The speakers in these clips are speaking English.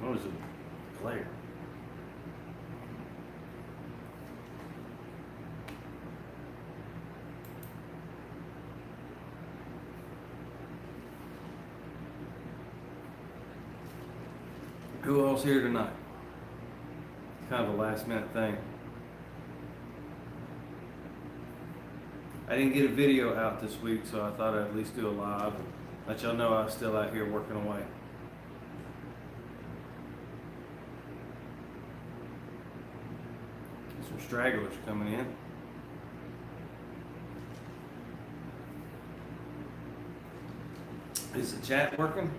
What was it? Glare. Who else here tonight? Kind of a last minute thing. I didn't get a video out this week, so I thought I'd at least do a live and let y'all know I was still out here working away. Some stragglers coming in. Is the chat working?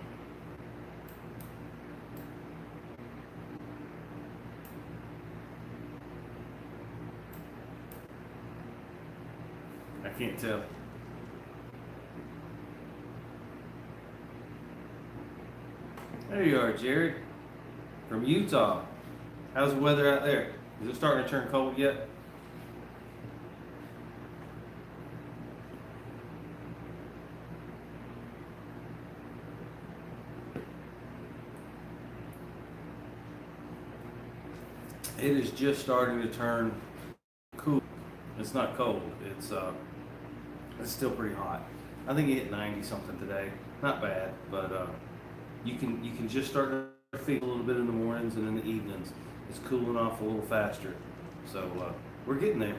I can't tell. There you are, Jared, from Utah. How's the weather out there? Is it starting to turn cold yet? It is just starting to turn cool. It's not cold. It's still pretty hot. I think it hit 90 something today. Not bad, but you can just start to feel a little bit in the mornings and in the evenings. It's cooling off a little faster. So we're getting there.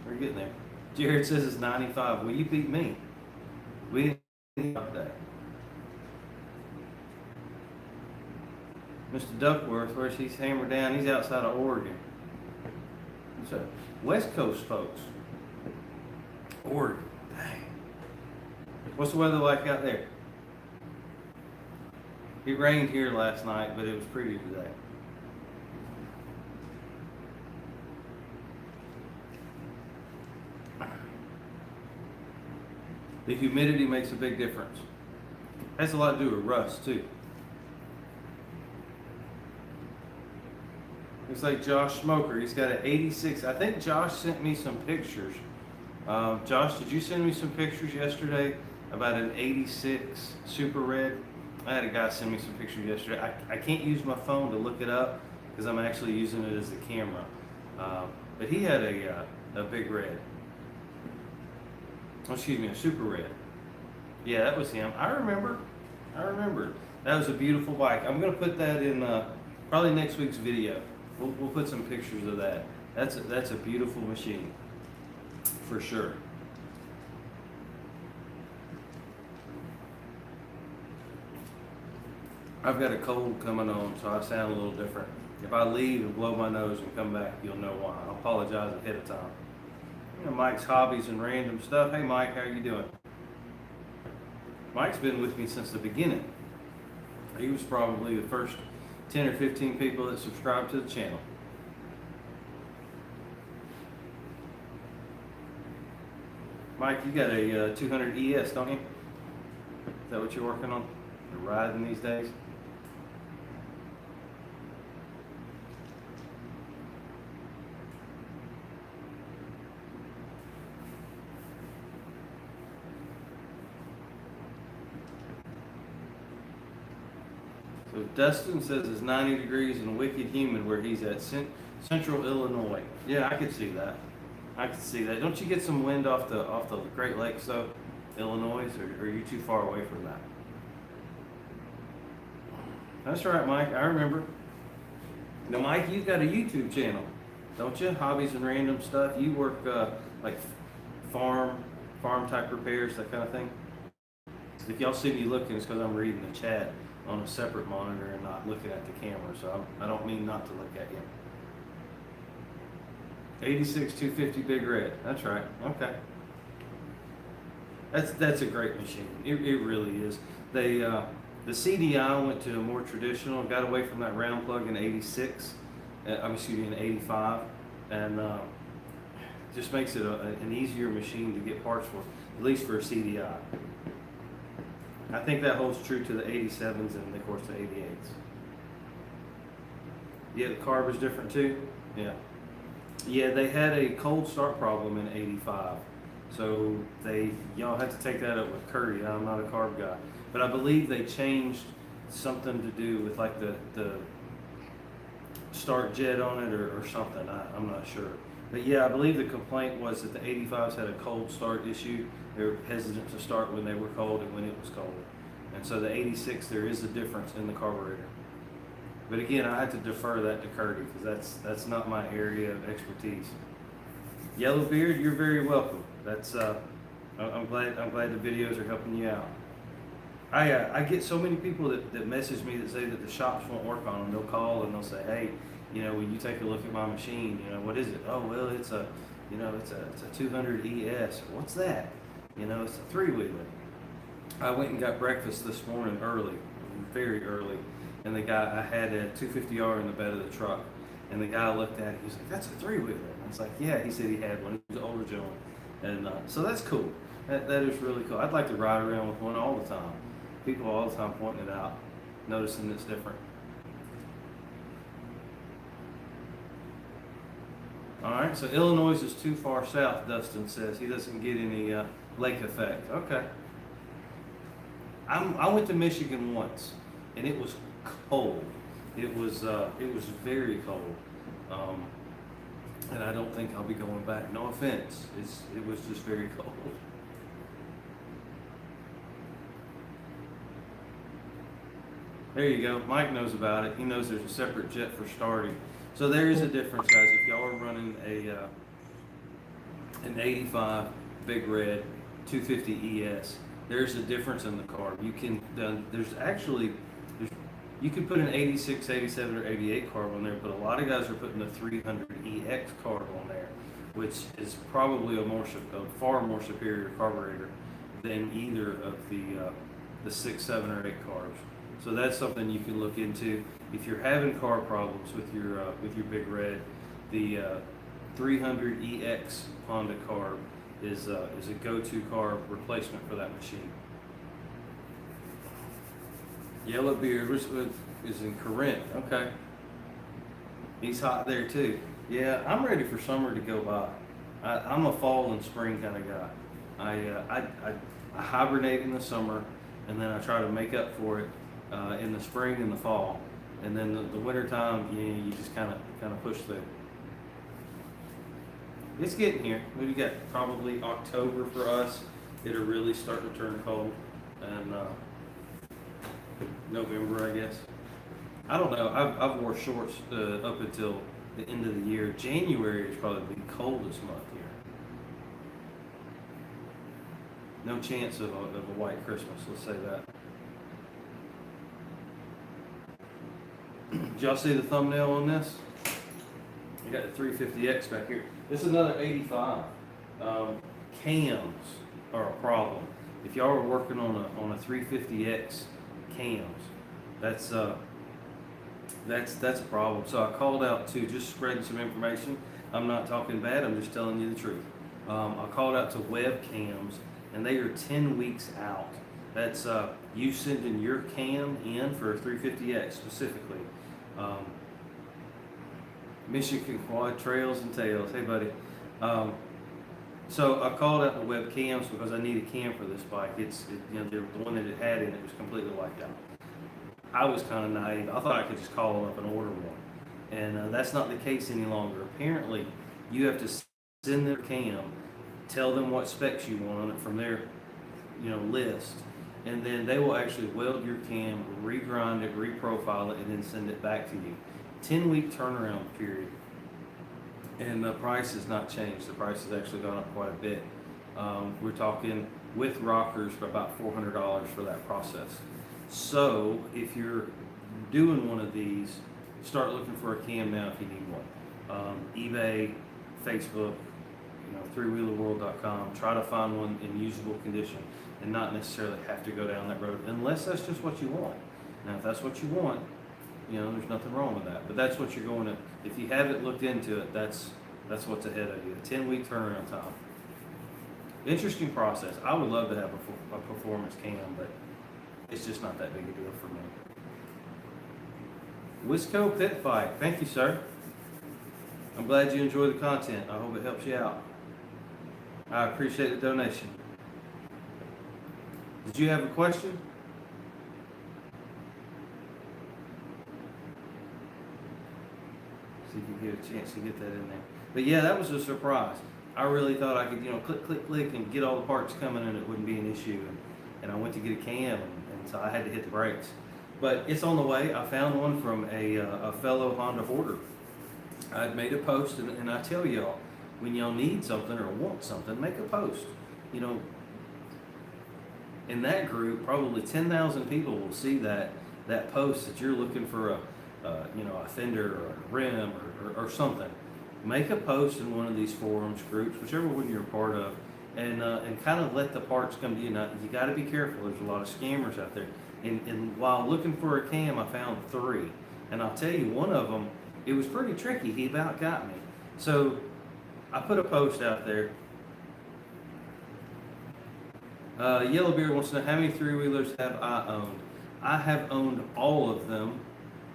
We're getting there. Jared says it's 95. Well, you beat me. We didn't have that. Mr. Duckworth, where's he's hammered down? He's outside of Oregon. So West Coast folks. Oregon. Dang. What's the weather like out there? It rained here last night, but it was pretty today. The humidity makes a big difference. Has a lot to do with rust too. Looks like Josh Smoker. He's got an 86. I think Josh sent me some pictures. Josh, did you send me some pictures yesterday about an 86 Super Red? I had a guy send me some pictures yesterday. I can't use my phone to look it up because I'm actually using it as the camera. But he had a big red. Oh, excuse me, a Super Red. Yeah, that was him. I remember. That was a beautiful bike. I'm going to put that in probably next week's video. We'll put some pictures of that. That's a beautiful machine, for sure. I've got a cold coming on, so I sound a little different. If I leave and blow my nose and come back, you'll know why. I apologize ahead of time. You know, Mike's hobbies and random stuff. Hey, Mike, how you doing? Mike's been with me since the beginning. He was probably the first 10 or 15 people that subscribed to the channel. Mike, you got a 200 ES, don't you? Is that what you're working on? You're riding these days? So Dustin says it's 90 degrees and wicked humid where he's at, Central Illinois. Yeah, I could see that. I could see that. Don't you get some wind off the Great Lakes though, Illinois, or are you too far away from that? That's right, Mike. I remember. Now, Mike, you've got a YouTube channel, don't you? Hobbies and random stuff. You work like farm type repairs, that kind of thing. If y'all see me looking, it's because I'm reading the chat on a separate monitor and not looking at the camera, so I don't mean not to look at you. 86 250 Big Red. That's right. Okay. That's a great machine. It really is. They the CDI went to a more traditional, got away from that round plug in 86. In 85, and just makes it an easier machine to get parts for, at least for a CDI. I think that holds true to the 87s and of course the 88s. Yeah, the carb is different too. Yeah, they had a cold start problem in 85, so y'all had to take that up with Curtie. I'm not a carb guy, but I believe they changed something to do with like the start jet on it or something. I'm not sure. But yeah, I believe the complaint was that the 85s had a cold start issue. They were hesitant to start when they were cold and when it was cold. And so the 86, there is a difference in the carburetor. But again, I had to defer that to Curtie because that's not my area of expertise. Yellowbeard, you're very welcome. That's I'm glad the videos are helping you out. I get so many people that message me that say that the shops won't work on them. They'll call and they'll say, hey, will you take a look at my machine? What is it? Oh, well, it's a 200 ES. What's that? It's a 3-wheeler. I went and got breakfast this morning early, very early, and I had a 250R in the bed of the truck, and the guy looked at it, he was like, that's a 3-wheeler. I was like, yeah, he said he had one. He was an older gentleman. And so that's cool. That is really cool. I'd like to ride around with one all the time. People all the time pointing it out, noticing it's different. All right, so Illinois is too far south, Dustin says. He doesn't get any lake effect. Okay. I went to Michigan once, and it was cold. It was very cold. And I don't think I'll be going back. No offense. It was just very cold. There you go. Mike knows about it. He knows there's a separate jet for starting. So there is a difference, guys. If y'all are running an 85 Big Red 250 ES, there's a difference in the carb. You can you can put an 86, 87, or 88 carb on there, but a lot of guys are putting the 300 EX carb on there, which is probably a far more superior carburetor than either of the 6, 7, or 8 carbs. So that's something you can look into. If you're having carb problems with your Big Red, the 300 EX Honda carb is a go-to carb replacement for that machine. Yellowbeard is in Corinth. Okay. He's hot there too. Yeah, I'm ready for summer to go by. I'm a fall and spring kind of guy. I hibernate in the summer, and then I try to make up for it in the spring and the fall, and then the winter time, you just kind of push through. It's getting here. We got probably October for us. It'll really start to turn cold, and November, I guess. I don't know. I've wore shorts up until the end of the year. January is probably the coldest month here. No chance of a white Christmas, let's say that. Did y'all see the thumbnail on this? I got the 350X back here. This is another 85. Cams are a problem. If y'all are working on a 350X cams, that's a problem. So I called out to, just spreading some information. I'm not talking bad, I'm just telling you the truth. I called out to webcams, and they are 10 weeks out. That's you sending your cam in for a 350X specifically. Michigan Quad Trails and Tails. Hey, buddy. So I called out the webcams because I need a cam for this bike. The one that it had in it was completely wiped out. I was kind of naive. I thought I could just call them up and order one, and that's not the case any longer. Apparently, you have to send their cam, tell them what specs you want on it from their, list, and then they will actually weld your cam, regrind it, reprofile it, and then send it back to you. 10-week turnaround period, and the price has not changed. The price has actually gone up quite a bit. We're talking with rockers for about $400 for that process. So if you're doing one of these, start looking for a cam now if you need one. eBay, Facebook, threewheelerworld.com. Try to find one in usable condition and not necessarily have to go down that road unless that's just what you want. Now, if that's what you want, there's nothing wrong with that. But that's what you're going to. If you haven't looked into it, that's what's ahead of you. A 10-week turnaround time. Interesting process. I would love to have a performance cam, but it's just not that big a deal for me. Wisco Pit Fight. Thank you, sir. I'm glad you enjoy the content. I hope it helps you out. I appreciate the donation. Did you have a question? See if you get a chance to get that in there. But yeah, that was a surprise. I really thought I could, click, click, click, and get all the parts coming, and it wouldn't be an issue. And I went to get a cam, and so I had to hit the brakes. But it's on the way. I found one from a fellow Honda hoarder. I'd made a post, and I tell y'all, when y'all need something or want something, make a post. In that group, probably 10,000 people will see that post that you're looking for a fender or a rim or something. Make a post in one of these forums, groups, whichever one you're a part of, and kind of let the parts come to you. Now, you got to be careful. There's a lot of scammers out there. And while looking for a cam, I found 3. And I'll tell you, one of them, it was pretty tricky. He about got me. So I put a post out there. Yellowbeard wants to know, how many 3-wheelers have I owned? I have owned all of them,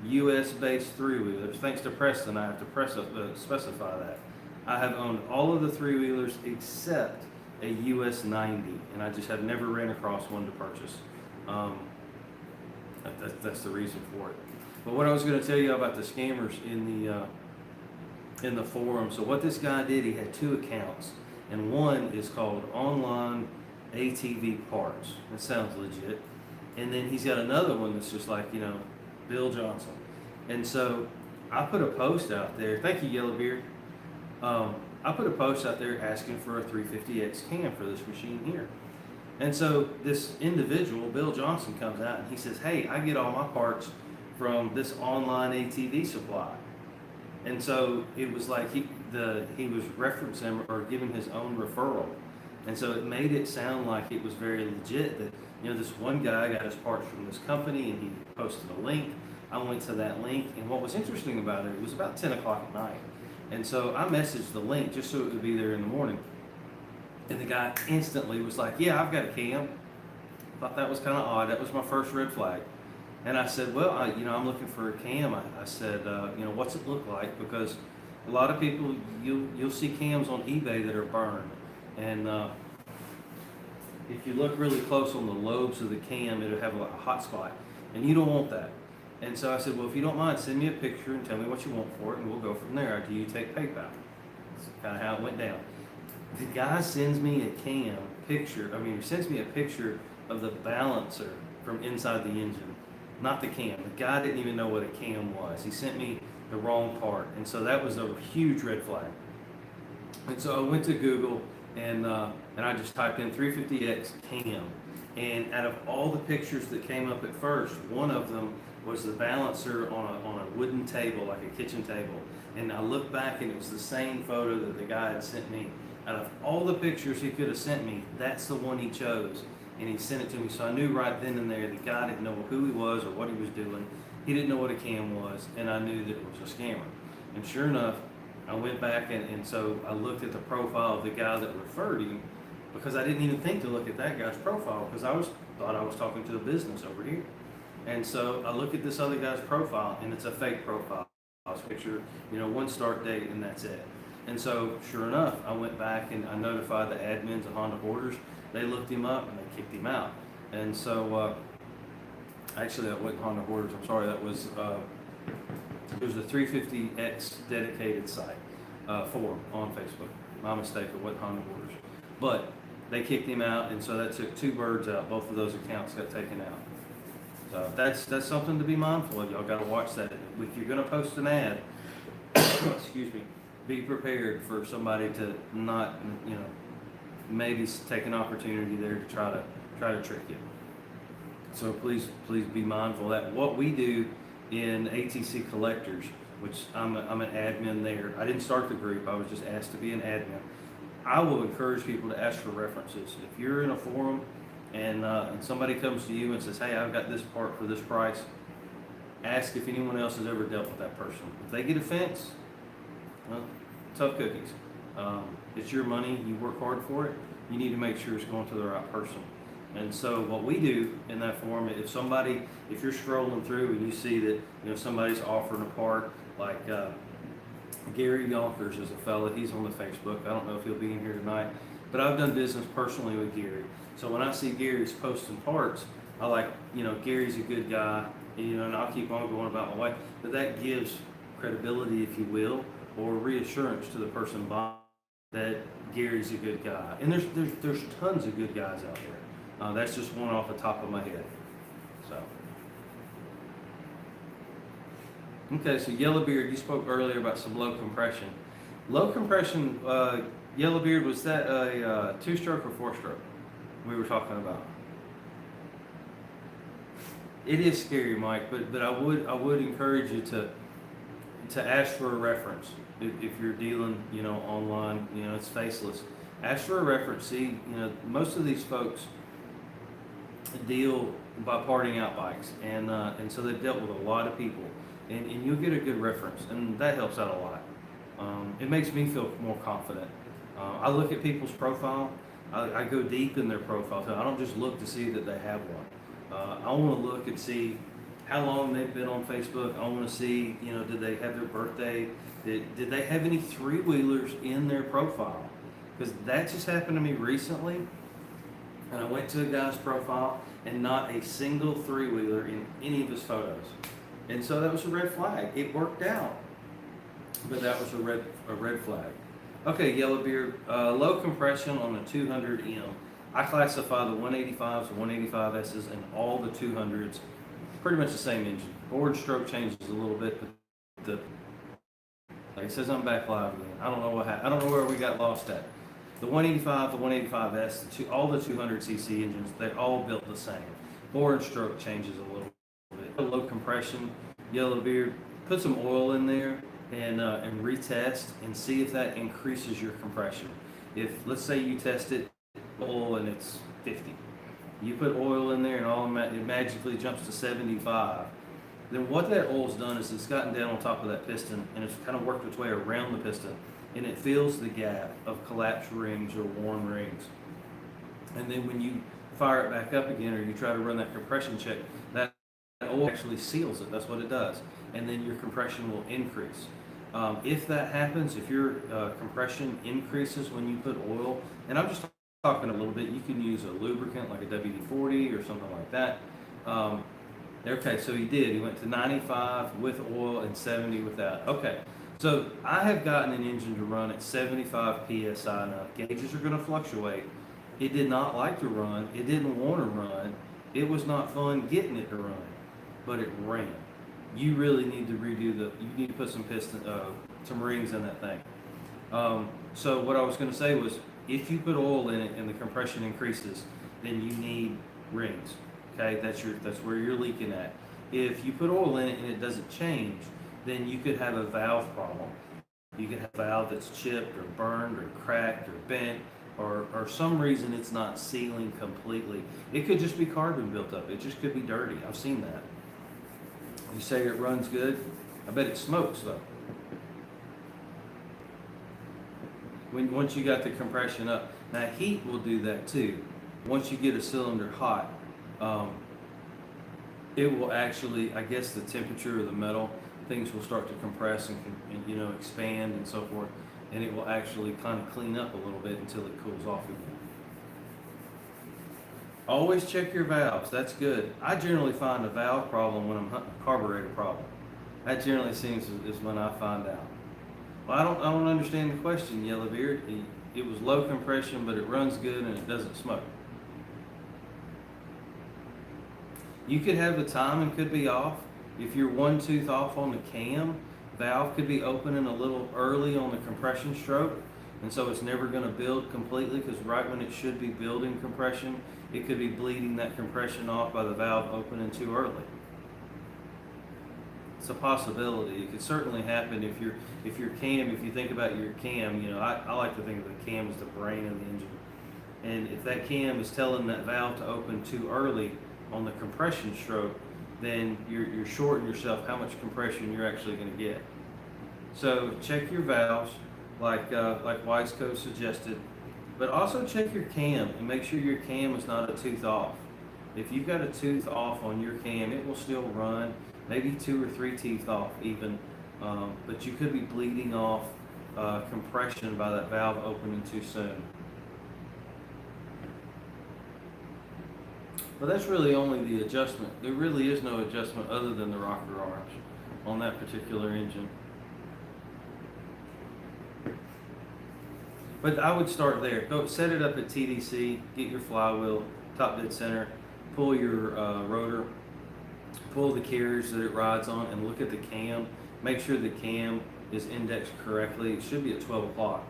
U.S.-based 3-wheelers. Thanks to Preston, I have to specify that. I have owned all of the 3-wheelers except a US 90, and I just have never ran across one to purchase. That's the reason for it. But what I was going to tell you about the scammers in the forum. So what this guy did, he had 2 accounts, and one is called Online ATV Parts. That sounds legit. And then he's got another one that's just like, Bill Johnson. And so I put a post out there. Thank you, Yellowbeard. I put a post out there asking for a 350X cam for this machine here. And so this individual, Bill Johnson, comes out and he says, hey, I get all my parts from this online ATV supply. And so it was like he was referencing or giving his own referral. And so it made it sound like it was very legit that, this one guy got his parts from this company and he posted a link. I went to that link, and what was interesting about it was about 10 o'clock at night. And so I messaged the link just so it would be there in the morning. And the guy instantly was like, yeah, I've got a cam. Thought that was kind of odd. That was my first red flag. And I said, well, I'm looking for a cam. I said, what's it look like? Because a lot of people, you'll see cams on eBay that are burned. And if you look really close on the lobes of the cam, it'll have a hot spot. And you don't want that. And so I said, well, if you don't mind, send me a picture and tell me what you want for it, and we'll go from there. Do you take PayPal? That's kind of how it went down. The guy sends me a he sends me a picture of the balancer from inside the engine, not the cam. The guy didn't even know what a cam was. He sent me the wrong part. And so that was a huge red flag. And so I went to Google and I just typed in 350X cam. And out of all the pictures that came up at first, one of them was the balancer on a wooden table, like a kitchen table. And I looked back and it was the same photo that the guy had sent me. Out of all the pictures he could have sent me, that's the one he chose. And he sent it to me. So I knew right then and there the guy didn't know who he was or what he was doing. He didn't know what a cam was, and I knew that it was a scammer. And sure enough, I went back and so I looked at the profile of the guy that referred him, because I didn't even think to look at that guy's profile, because thought I was talking to a business over here. And so I look at this other guy's profile, and it's a fake profile. It's a picture, one start date, and that's it. And so sure enough, I went back and I notified the admins of Honda Hoarders. They looked him up and they kicked him out. And so actually that wasn't Honda Hoarders. I'm sorry. That was it was a 350X dedicated site forum on Facebook. My mistake. It wasn't Honda Hoarders. But they kicked him out, and so that took 2 birds out. Both of those accounts got taken out. So that's something to be mindful of. Y'all got to watch that. If you're going to post an ad, excuse me, be prepared for somebody to not, maybe take an opportunity there to try to trick you. So please be mindful of that. What we do in ATC Collectors, which I'm an admin there. I didn't start the group. I was just asked to be an admin. I will encourage people to ask for references. If you're in a forum and somebody comes to you and says, hey, I've got this part for this price, ask if anyone else has ever dealt with that person. If they get offense, well, tough cookies. It's your money. You work hard for it. You need to make sure it's going to the right person. And so what we do in that forum, if you're scrolling through and you see that somebody's offering a part, like Gary Yonkers is a fella. He's on the Facebook. I don't know if he'll be in here tonight, but I've done business personally with Gary. So when I see Gary's posting parts, I like, Gary's a good guy, and I'll keep on going about my way. But that gives credibility, if you will, or reassurance to the person buying that Gary's a good guy. And there's tons of good guys out there. That's just one off the top of my head. So. Okay, so Yellowbeard, you spoke earlier about some low compression. Low compression, Yellowbeard, was that a 2-stroke or 4-stroke we were talking about? It is scary, Mike, but I would encourage you to ask for a reference if you're dealing, online. It's faceless. Ask for a reference. See, most of these folks deal by parting out bikes, and so they've dealt with a lot of people, and you'll get a good reference, and that helps out a lot. It makes me feel more confident. I look at people's profile. I go deep in their profile. I don't just look to see that they have one. I want to look and see how long they've been on Facebook. I want to see, did they have their birthday? Did they have any 3-wheelers in their profile? Because that just happened to me recently. And I went to a guy's profile and not a single 3-wheeler in any of his photos. And so that was a red flag. It worked out, but that was a red flag. Okay, Yellowbeard, low compression on the 200M. I classify the 185s, the 185Ss, and all the 200s pretty much the same engine. Board stroke changes a little bit, but like it says, I'm back live again. I don't know what happened. I don't know where we got lost at. The 185, the 185S, all the 200cc engines, they're all built the same. Board stroke changes a little bit. Low compression, Yellowbeard, put some oil in there and retest and see if that increases your compression. If, let's say you test it, oil and it's 50. You put oil in there and it magically jumps to 75. Then what that oil's done is it's gotten down on top of that piston and it's kind of worked its way around the piston, and it fills the gap of collapsed rings or worn rings. And then when you fire it back up again or you try to run that compression check, that oil actually seals it. That's what it does. And then your compression will increase. If that happens, if your compression increases when you put oil, and I'm just talking a little bit, you can use a lubricant like a WD-40 or something like that. Okay, so he did. He went to 95 with oil and 70 without. Okay, so I have gotten an engine to run at 75 PSI. Now, gauges are going to fluctuate. It did not like to run. It didn't want to run. It was not fun getting it to run, but it ran. You really need to you need to put some some rings in that thing. So what I was going to say was, if you put oil in it and the compression increases, then you need rings. Okay, that's where you're leaking at. If you put oil in it and it doesn't change, then you could have a valve problem. You could have a valve that's chipped or burned or cracked or bent, or some reason it's not sealing completely. It could just be carbon built up. It just could be dirty. I've seen that. You say it runs good. I bet it smokes though. Once you got the compression up. Now heat will do that too. Once you get a cylinder hot, it will actually, I guess the temperature of the metal, things will start to compress and expand and so forth, and it will actually kind of clean up a little bit until it cools off again. Always check your valves. That's good. I generally find a valve problem when I'm hunting a carburetor problem. That generally seems is when I find out. Well, I don't understand the question, Yellowbeard. It was low compression, but it runs good and it doesn't smoke. You could have the timing could be off. If you're one tooth off on the cam, valve could be opening a little early on the compression stroke, and so it's never going to build completely, because right when it should be building compression, it could be bleeding that compression off by the valve opening too early. It's a possibility. It could certainly happen if your cam, if you think about your cam, I like to think of the cam as the brain of the engine. And if that cam is telling that valve to open too early on the compression stroke, then you're shorting yourself how much compression you're actually going to get. So check your valves, like Wiseco suggested, but also check your cam and make sure your cam is not a tooth off. If you've got a tooth off on your cam, it will still run, maybe 2 or 3 teeth off even, but you could be bleeding off compression by that valve opening too soon. But that's really only the adjustment. There really is no adjustment other than the rocker arms on that particular engine. But I would start there. Go set it up at TDC, get your flywheel, top dead center, pull your rotor, pull the carriage that it rides on, and look at the cam. Make sure the cam is indexed correctly. It should be at 12 o'clock.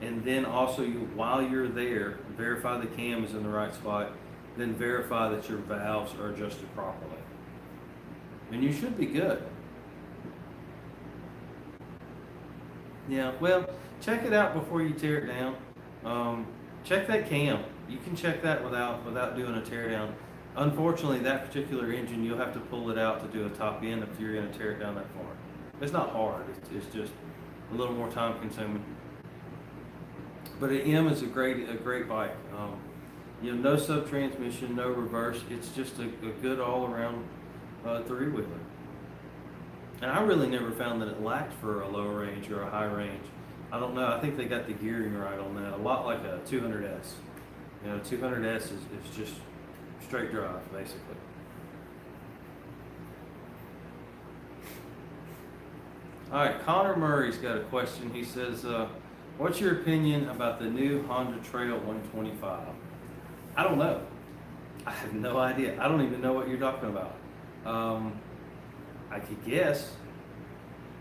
And then also, while you're there, verify the cam is in the right spot. Then verify that your valves are adjusted properly. And you should be good. Yeah, well, check it out before you tear it down. Check that cam. You can check that without doing a tear down. Unfortunately, that particular engine, you'll have to pull it out to do a top end if you're going to tear it down that far. It's not hard. It's just a little more time consuming. But an M is a great bike. No sub transmission, no reverse. It's just a good all around three wheeler. And I really never found that it lacked for a low range or a high range. I don't know. I think they got the gearing right on that. A lot like a 200S. 200S is just straight drive, basically. All right, Connor Murray's got a question. He says, what's your opinion about the new Honda Trail 125? I don't know. I have no idea. I don't even know what you're talking about. I could guess,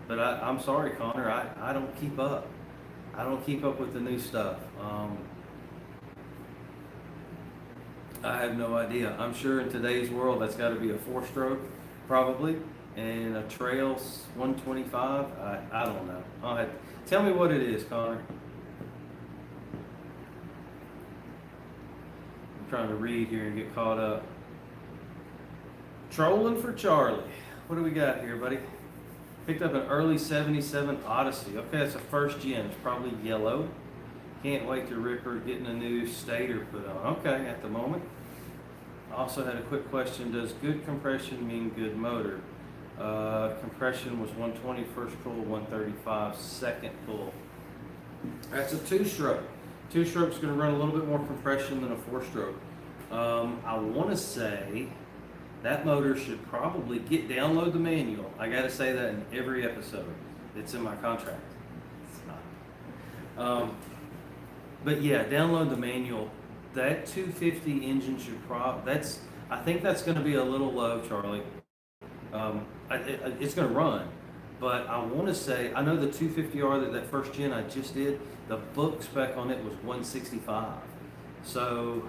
but I'm sorry, Connor. I don't keep up. I don't keep up with the new stuff. I have no idea. I'm sure in today's world that's got to be a 4-stroke, probably, and a Trails 125. I don't know. Tell me what it is, Connor. I'm trying to read here and get caught up. Trolling for Charlie. What do we got here, buddy? Picked up an early 77 Odyssey. Okay, that's a first gen. It's probably yellow. Can't wait to rip her getting a new stator put on. Okay, at the moment. Also had a quick question. Does good compression mean good motor? Compression was 120 first pull, 135 second pull. That's a 2-stroke. 2-stroke's going to run a little bit more compression than a 4-stroke. I want to say that motor should probably download the manual. I got to say that in every episode. It's in my contract. It's not. But yeah, download the manual. That 250 engine should I think that's going to be a little low, Charlie. It's going to run, but I want to say, I know the 250R that first gen I just did, the book spec on it was 165. So,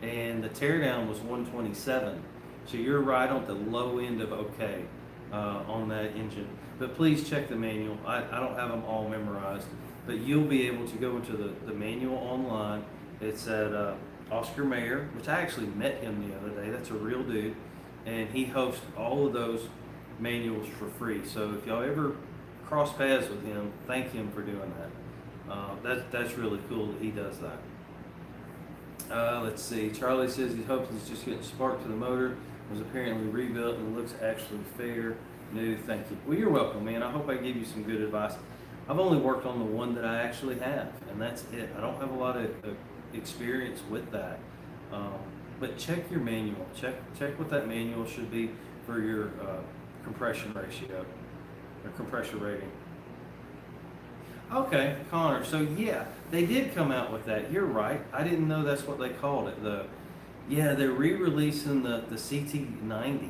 and the teardown was 127. So you're right on the low end of okay on that engine. But please check the manual. I don't have them all memorized, but you'll be able to go into the manual online. It's at Oscar Mayer, which I actually met him the other day. That's a real dude. And he hosts all of those manuals for free. So if y'all ever cross paths with him, thank him for doing that. That's really cool that he does that. Let's see. Charlie says he hopes it's just getting spark to the motor. Was apparently rebuilt and looks actually fair. New. Thank you. Well, you're welcome, man. I hope I gave you some good advice. I've only worked on the one that I actually have, and that's it. I don't have a lot of experience with that. But check your manual. Check what that manual should be for your compression ratio or compression rating. Okay, Connor. So yeah, they did come out with that. You're right. I didn't know that's what they called it. They're re-releasing the CT90,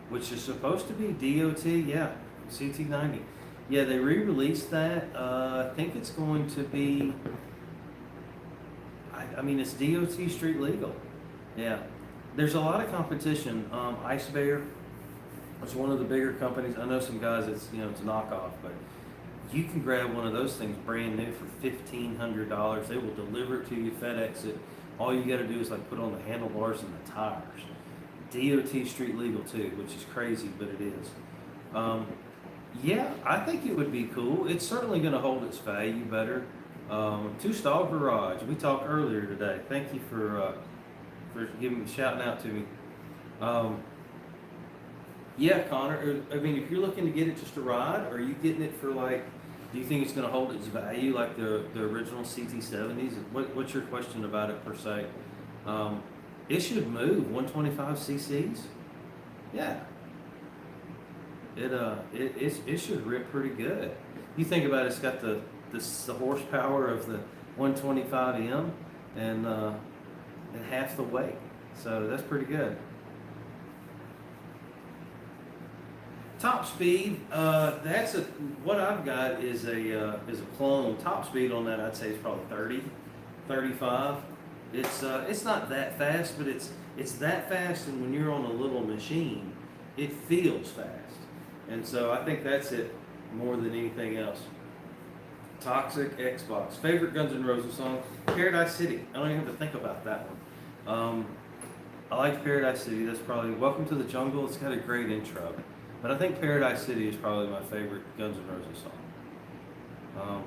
which is supposed to be DOT. Yeah, CT90. Yeah, they re-released that. I think it's going to be. I mean, it's DOT street legal. Yeah, there's a lot of competition. Ice Bear is one of the bigger companies. I know some guys. It's a knockoff, but you can grab one of those things brand new for $1,500. They will deliver it to you, FedEx it. All you got to do is put on the handlebars and the tires. DOT street legal too, which is crazy, but it is. Yeah, I think it would be cool. It's certainly going to hold its value better. 2-stall garage. We talked earlier today. Thank you for shouting out to me. Yeah, Connor. I mean, if you're looking to get it just to ride, are you getting it for do you think it's going to hold its value like the original CT70s? What's your question about it per se? It should move 125 cc's. Yeah. It should rip pretty good. You think about it, it's got the the horsepower of the 125M and half the weight. So that's pretty good. Top speed, what I've got is a clone. Top speed on that, I'd say, is probably 30, 35. It's not that fast, but it's that fast, and when you're on a little machine, it feels fast. And so I think that's it more than anything else. Toxic Xbox. Favorite Guns N' Roses song? Paradise City. I don't even have to think about that one. I like Paradise City. That's probably Welcome to the Jungle. It's got a great intro. But I think Paradise City is probably my favorite Guns N' Roses song.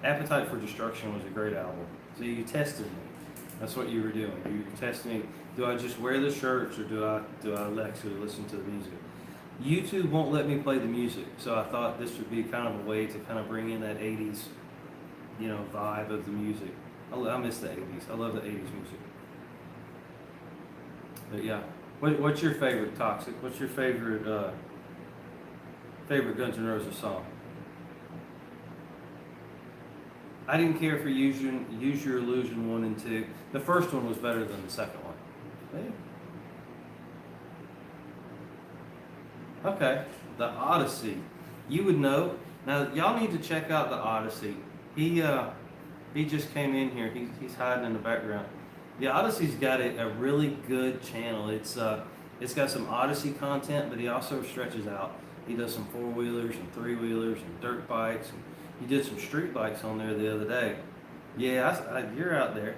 Appetite for Destruction was a great album. So you tested me. That's what you were doing. You were testing me. Do I just wear the shirts, or do I actually listen to the music? YouTube won't let me play the music, so I thought this would be kind of a way to kind of bring in that 80s, vibe of the music. I miss the 80s. I love the 80s music. But yeah, what's your favorite Toxic? What's your favorite Guns N' Roses song? I didn't care for Use Your Illusion 1 and 2. The first one was better than the second one. Okay, the Odyssey. You would know. Now, y'all need to check out the Odyssey. He just came in here. He's hiding in the background. The Odyssey's got a really good channel. It's got some Odyssey content, but he also stretches out. He does some 4-wheelers and 3-wheelers and dirt bikes. And he did some street bikes on there the other day. Yeah, you're out there.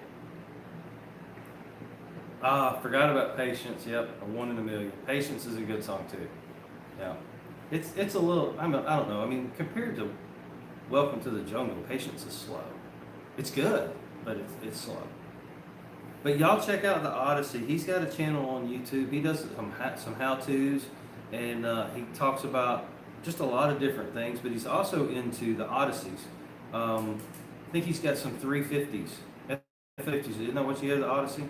Forgot about Patience. Yep, a 1 in a Million. Patience is a good song too. Yeah, it's a little. I don't know. I mean, compared to Welcome to the Jungle, Patience is slow. It's good, but it's slow. But y'all check out the Odyssey. He's got a channel on YouTube. He does some how-tos, and he talks about just a lot of different things. But he's also into the Odysseys. I think he's got some 350s, F50s. Isn't that what you had, the Odyssey?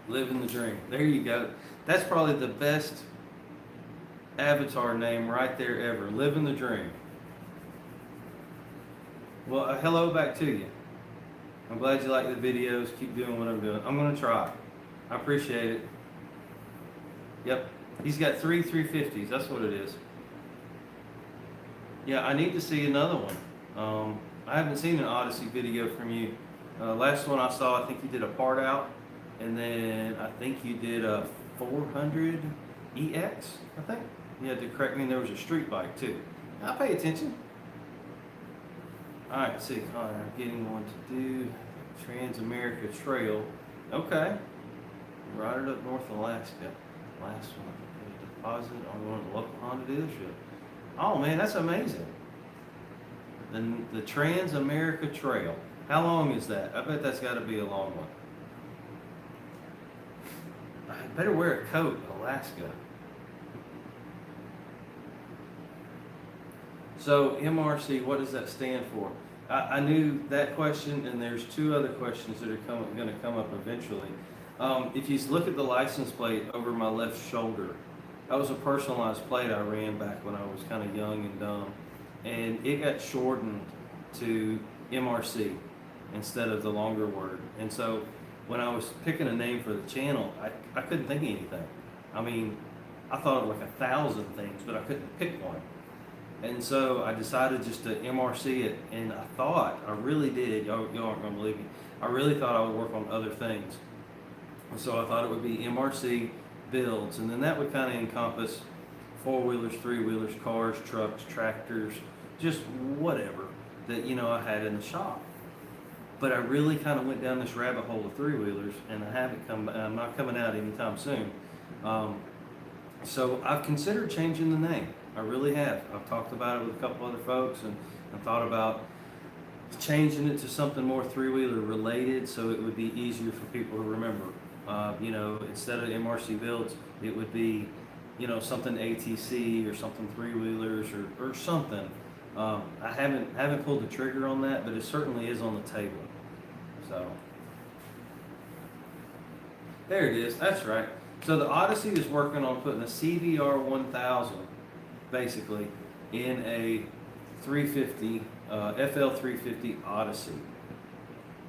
Living the Dream. There you go. That's probably the best avatar name right there ever. Living the Dream. Well, hello back to you. I'm glad you like the videos. Keep doing what I'm doing. I'm going to try. I appreciate it. Yep. He's got 3 350s. That's what it is. Yeah, I need to see another one. I haven't seen an Odyssey video from you. Last one I saw, I think you did a part out. And then I think you did a 400 EX, I think. You had to correct me, there was a street bike too. I pay attention. Alright, see, Connor, I'm getting one to do. Trans-America Trail. Okay. Routed up North Alaska. Last one. Deposit on one of the local Honda dealership. Oh man, that's amazing. Then the Trans-America Trail. How long is that? I bet that's got to be a long one. I better wear a coat, Alaska. So MRC, what does that stand for? I knew that question, and there's 2 other questions that are going to come up eventually. If you look at the license plate over my left shoulder, that was a personalized plate I ran back when I was kind of young and dumb, and it got shortened to MRC instead of the longer word. And so when I was picking a name for the channel, I couldn't think of anything. I mean, I thought of like 1,000 things, but I couldn't pick one. And so I decided just to MRC it, and I really did, y'all aren't going to believe me, I really thought I would work on other things. And so I thought it would be MRC Builds, and then that would kind of encompass 4-wheelers, 3-wheelers, cars, trucks, tractors, just whatever that, I had in the shop. But I really kind of went down this rabbit hole of 3-wheelers, and I'm not coming out anytime soon. So I've considered changing the name. I really have. I've talked about it with a couple other folks, and I thought about changing it to something more 3-wheeler related, so it would be easier for people to remember. Instead of MRC Builds, it would be, something ATC or something 3-wheelers or something. I haven't pulled the trigger on that, but it certainly is on the table. So there it is. That's right. So the Odyssey is working on putting a CVR 1000 basically in a 350, FL 350 Odyssey.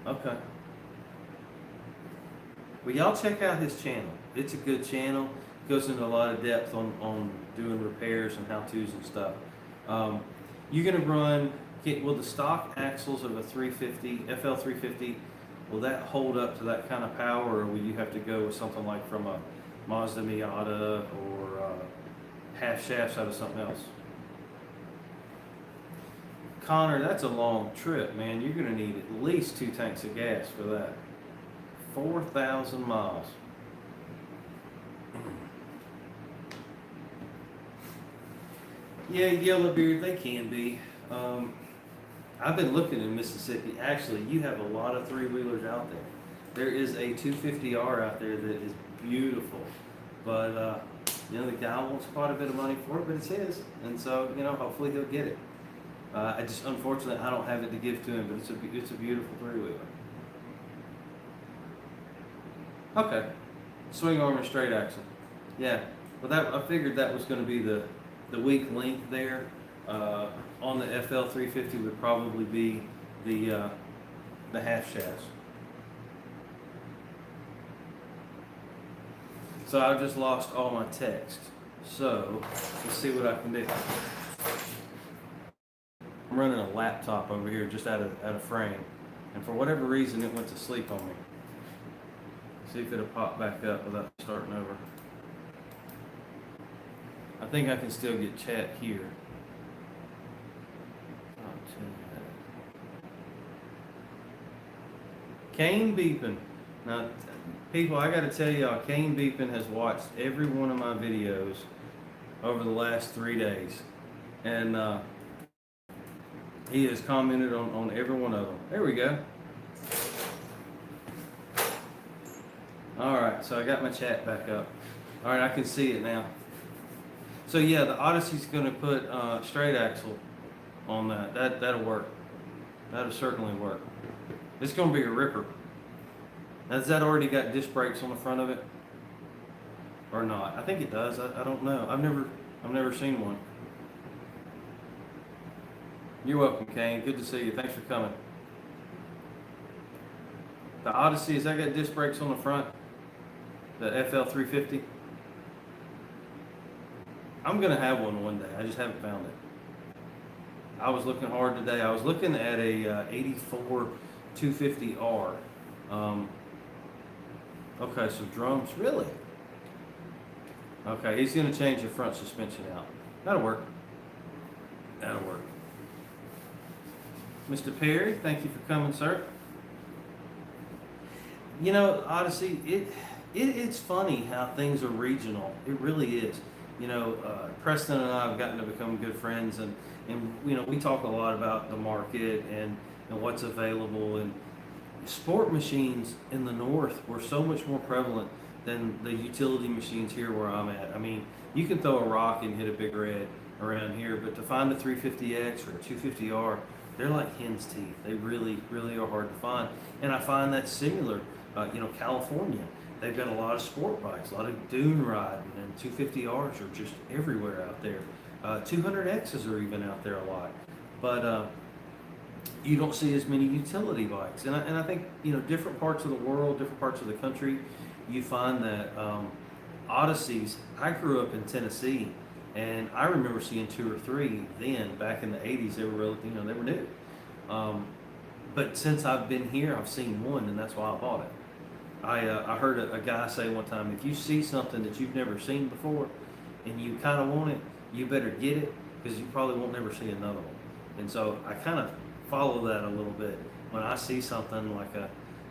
Okay. Well, y'all check out his channel. It's a good channel. Goes into a lot of depth on doing repairs and how-tos and stuff. You're gonna run, will the stock axles of a 350, FL 350, will that hold up to that kind of power, or will you have to go with something like from a Mazda Miata or half shafts out of something else? Connor, that's a long trip, man. You're gonna need at least 2 tanks of gas for that. 4,000 miles. Yeah, Yellowbeard, they can be. I've been looking in Mississippi. Actually, you have a lot of 3-wheelers out there. There is a 250R out there that is beautiful, but you know, the guy wants quite a bit of money for it, but it's his, and so, you know, hopefully he'll get it. Unfortunately, I don't have it to give to him, but it's a beautiful 3-wheeler. Okay, swing arm and straight axle. Yeah, well, I figured that was going to be the weak link there. On the FL 350 would probably be the half shafts. So I just lost all my text. So let's see what I can do. I'm running a laptop over here just out of frame, and for whatever reason it went to sleep on me. See if it'll pop back up without starting over. I think I can still get chat here. Kane Beepin. Now, people, I got to tell y'all, Kane Beepin has watched every one of my videos over the last 3 days, and he has commented on every one of them. There we go. All right, so I got my chat back up. All right, I can see it now. So yeah, the Odyssey's going to put straight axle on that. That'll work. That'll certainly work. It's going to be a ripper. Has that already got disc brakes on the front of it, or not? I think it does. I don't know. I've never seen one. You're welcome, Kane. Good to see you. Thanks for coming. The Odyssey, has that got disc brakes on the front? The FL 350? I'm gonna have one day. I just haven't found it. I was looking hard today. I was looking at a 84 250R. Okay, so drums, really? Okay, he's gonna change the front suspension out. That'll work. That'll work. Mr. Perry, thank you for coming, sir. You know, Odyssey, it's funny how things are regional. It really is. You know, Preston and I have gotten to become good friends, and you know, we talk a lot about the market and what's available. And sport machines in the north were so much more prevalent than the utility machines here where I'm at. I mean, you can throw a rock and hit a big red around here, but to find a 350X or a 250R, they're like hen's teeth. They really, really are hard to find. And I find that similar. You know, California, they've got a lot of sport bikes, a lot of dune riding, and 250Rs are just everywhere out there. 200Xs are even out there a lot. But you don't see as many utility bikes. And I think, you know, different parts of the world, different parts of the country, you find that Odysseys, I grew up in Tennessee, and I remember seeing 2 or 3 then, back in the 80s, they were, you know, they were new. But since I've been here, I've seen one, and that's why I bought it. I heard a guy say one time, if you see something that you've never seen before and you kind of want it, you better get it, because you probably won't never see another one. And so I kind of follow that a little bit. When I see something like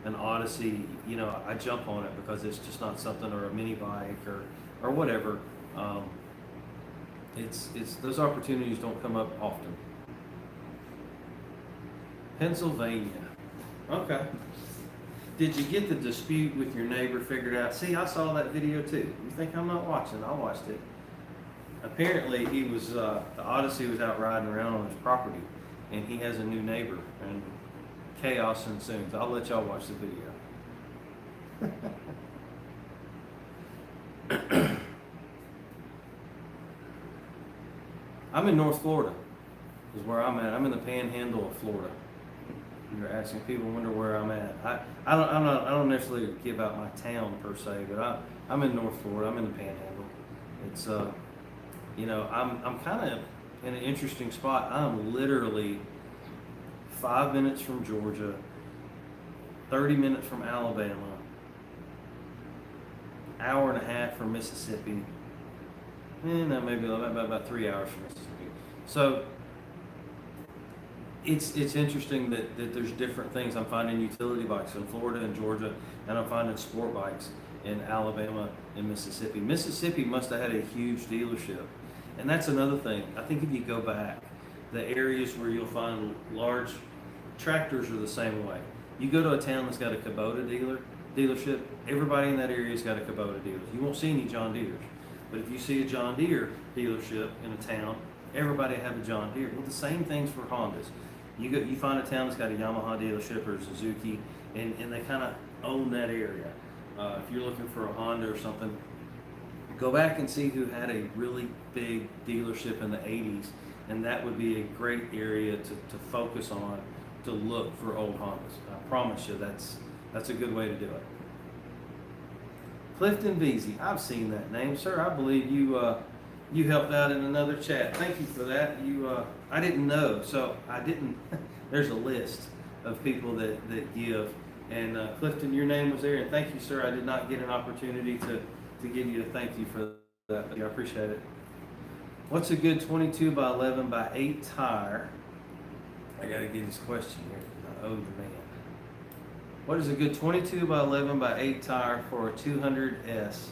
an Odyssey, you know, I jump on it because it's just not something, or a mini bike or whatever. It's those opportunities don't come up often. Pennsylvania. Okay. Did you get the dispute with your neighbor figured out? See, I saw that video too. You think I'm not watching? I watched it. Apparently, he was the Odyssey was out riding around on his property, and he has a new neighbor, and chaos ensues. I'll let y'all watch the video. I'm in North Florida. is where I'm at. I'm in the Panhandle of Florida. You're asking, people wonder where I'm at. I don't necessarily give out my town per se, but I'm in North Florida. I'm in the Panhandle. It's I'm kind of in an interesting spot. I'm literally 5 minutes from Georgia, 30 minutes from Alabama, hour and a half from Mississippi, and maybe about 3 hours from Mississippi. So it's interesting that there's different things. I'm finding utility bikes in Florida and Georgia, and I'm finding sport bikes in Alabama and Mississippi. Mississippi must have had a huge dealership. And that's another thing. I think if you go back, the areas where you'll find large tractors are the same way. You go to a town that's got a Kubota dealership, everybody in that area's got a Kubota dealer. You won't see any John Deeres. But if you see a John Deere dealership in a town, everybody have a John Deere. Well, the same things for Hondas. You find a town that's got a Yamaha dealership or a Suzuki, and they kind of own that area. If you're looking for a Honda or something, go back and see who had a really big dealership in the 80s, and that would be a great area to focus on, to look for old Hondas. I promise you that's a good way to do it. Clifton Veazey, I've seen that name, sir. I believe you helped out in another chat. Thank you for that. I didn't know, so I didn't. There's a list of people that give, and Clifton, your name was there, and thank you, sir. I did not get an opportunity to give you a thank you for that. I appreciate it. What's a good 22 by 11 by 8 tire? I got to get this question here. I owe the man. What is a good 22 by 11 by 8 tire for a 200S?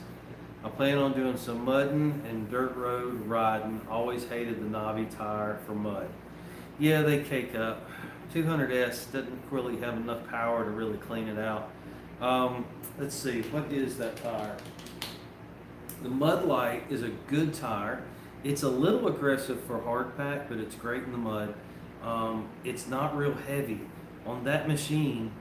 I plan on doing some mudding and dirt road riding. Always hated the knobby tire for mud. Yeah, they cake up. 200S doesn't really have enough power to really clean it out. Let's see, what is that tire? The Mud Light is a good tire. It's a little aggressive for hard pack, but it's great in the mud. It's not real heavy. On that machine,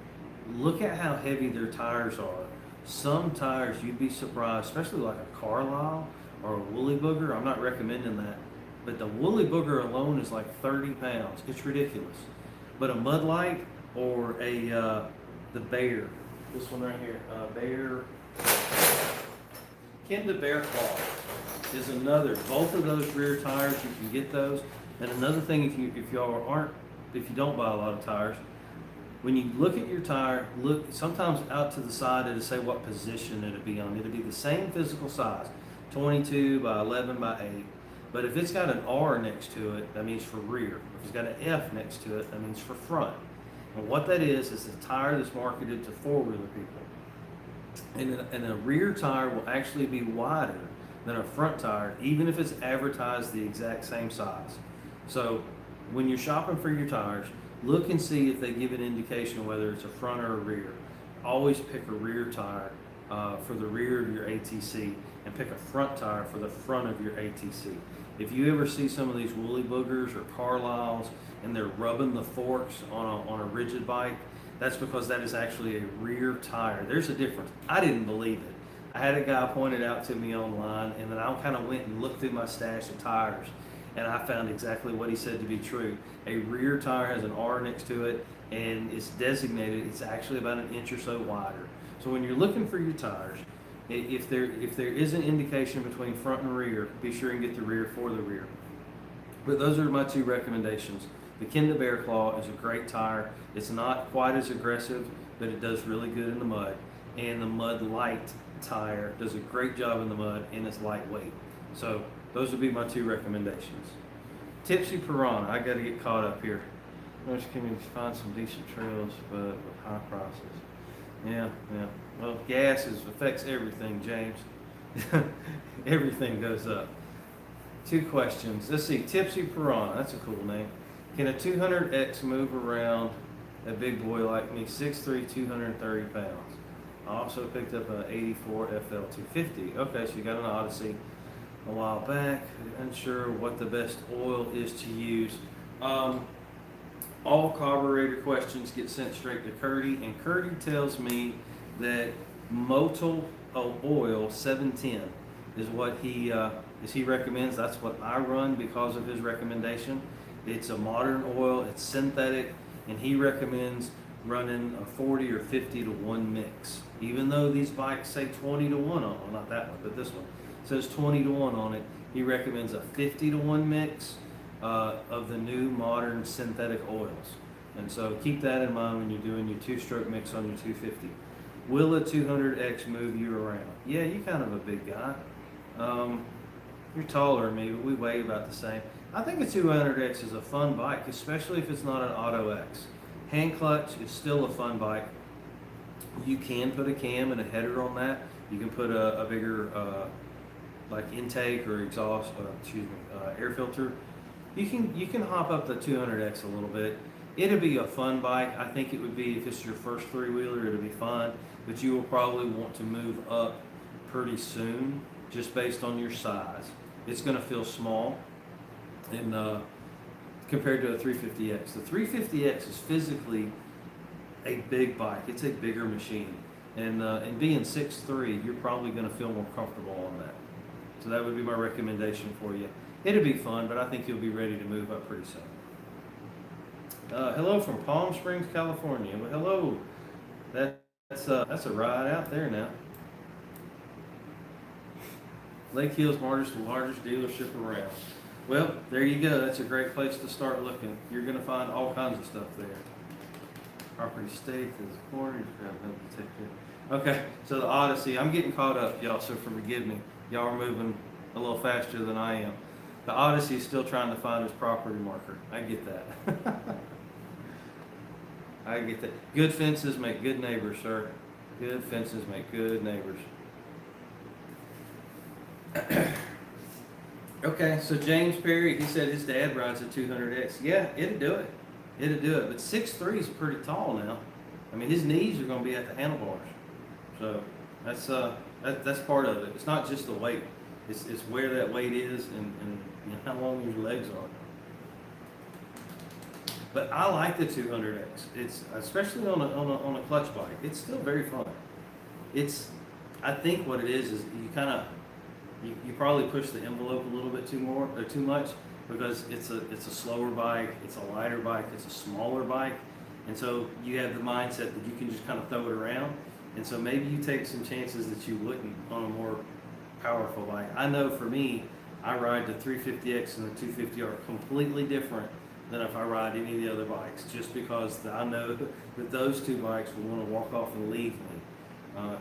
look at how heavy their tires are. Some tires, you'd be surprised, especially like a Carlisle or a Woolly Booger. I'm not recommending that. But the Woolly Booger alone is like 30 pounds. It's ridiculous. But a Mud Light or the Bear, this one right here, Bear, Kenda Bear Claw is another. Both of those rear tires, you can get those. And another thing, if you don't buy a lot of tires, when you look at your tire, look sometimes out to the side. It'll say what position it'll be on. It'll be the same physical size, 22 by 11 by 8. But if it's got an R next to it, that means for rear. If it's got an F next to it, that means for front. And what that is a tire that's marketed to four-wheeler people. And a rear tire will actually be wider than a front tire, even if it's advertised the exact same size. So when you're shopping for your tires, look and see if they give an indication whether it's a front or a rear. Always pick a rear tire for the rear of your ATC, and pick a front tire for the front of your ATC. If you ever see some of these Woolly Boogers or Carlisles and they're rubbing the forks on a rigid bike, that's because that is actually a rear tire. There's a difference. I didn't believe it. I had a guy point it out to me online, and then I kind of went and looked through my stash of tires, and I found exactly what he said to be true. A rear tire has an R next to it, and it's designated, it's actually about an inch or so wider. So when you're looking for your tires, if there is an indication between front and rear, be sure and get the rear for the rear. But those are my two recommendations. The Kenda Bear Claw is a great tire. It's not quite as aggressive, but it does really good in the mud. And the Mud Light tire does a great job in the mud, and it's lightweight. So those would be my two recommendations. Tipsy Piranha, I got to get caught up here. Can we find some decent trails, but with high prices? Yeah. Well, gas affects everything, James. Everything goes up. Two questions. Let's see. Tipsy Piranha, that's a cool name. Can a 200X move around a big boy like me, 6'3", 230 pounds? I also picked up an 84 FL250. Okay, so you got an Odyssey a while back. Unsure what the best oil is to use. All carburetor questions get sent straight to Curtie, and Curtie tells me that Motul oil 710 is what he recommends. That's what I run because of his recommendation. It's a modern oil, it's synthetic, and he recommends running a 40 or 50 to 1 mix. Even though these bikes say 20 to 1 on, well, not that one, but this one says 20 to 1 on it, he recommends a 50 to 1 mix of the new modern synthetic oils. And so keep that in mind when you're doing your 2-stroke mix on your 250. Will a 200X move you around? Yeah, you're kind of a big guy. You're taller than me, but we weigh about the same. I think a 200X is a fun bike, especially if it's not an Auto X. Hand clutch is still a fun bike. You can put a cam and a header on that. You can put a bigger like intake or exhaust, air filter. You can hop up the 200X a little bit. It'll be a fun bike. I think it would be, if it's your first 3-wheeler, it'll be fun, but you will probably want to move up pretty soon just based on your size. It's going to feel small and compared to a 350X. The 350X is physically a big bike. It's a bigger machine. And being 6'3", you're probably going to feel more comfortable on that. So that would be my recommendation for you. It'll be fun, but I think you'll be ready to move up pretty soon. Hello from Palm Springs, California. Well, hello. That's a ride out there now. Lake Hill's largest dealership around. Well, there you go. That's a great place to start looking. You're going to find all kinds of stuff there. Property stake is a corner. Okay, so the Odyssey. I'm getting caught up, y'all, so forgive me. Y'all are moving a little faster than I am. The Odyssey is still trying to find his property marker. I get that. I get that. Good fences make good neighbors, sir. Good fences make good neighbors. Okay, so James Perry, he said his dad rides a 200X. Yeah, it'll do it. It'll do it. But 6'3" is pretty tall now. I mean, his knees are going to be at the handlebars. So that's part of it. It's not just the weight. It's where that weight is and you know, how long your legs are. But I like the 200X. It's especially on a clutch bike. It's still very fun. I think what it is you kind of you probably push the envelope a little bit too much because it's a slower bike, it's a lighter bike, it's a smaller bike, and so you have the mindset that you can just kind of throw it around, and so maybe you take some chances that you wouldn't on a more powerful bike. I know for me, I ride the 350X and the 250 are completely different than if I ride any of the other bikes, just because I know that those two bikes will want to walk off and leave me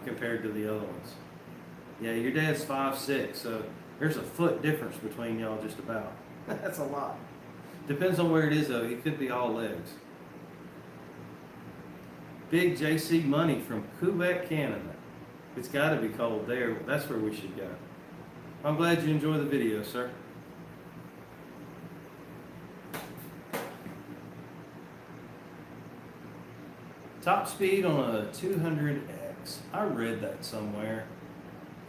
compared to the other ones. Yeah, your dad's 5'6", so there's a foot difference between y'all just about. That's a lot. Depends on where it is though. It could be all legs. Big JC Money from Quebec, Canada. It's got to be cold there. That's where we should go. I'm glad you enjoy the video, sir. Top speed on a 200X. I read that somewhere.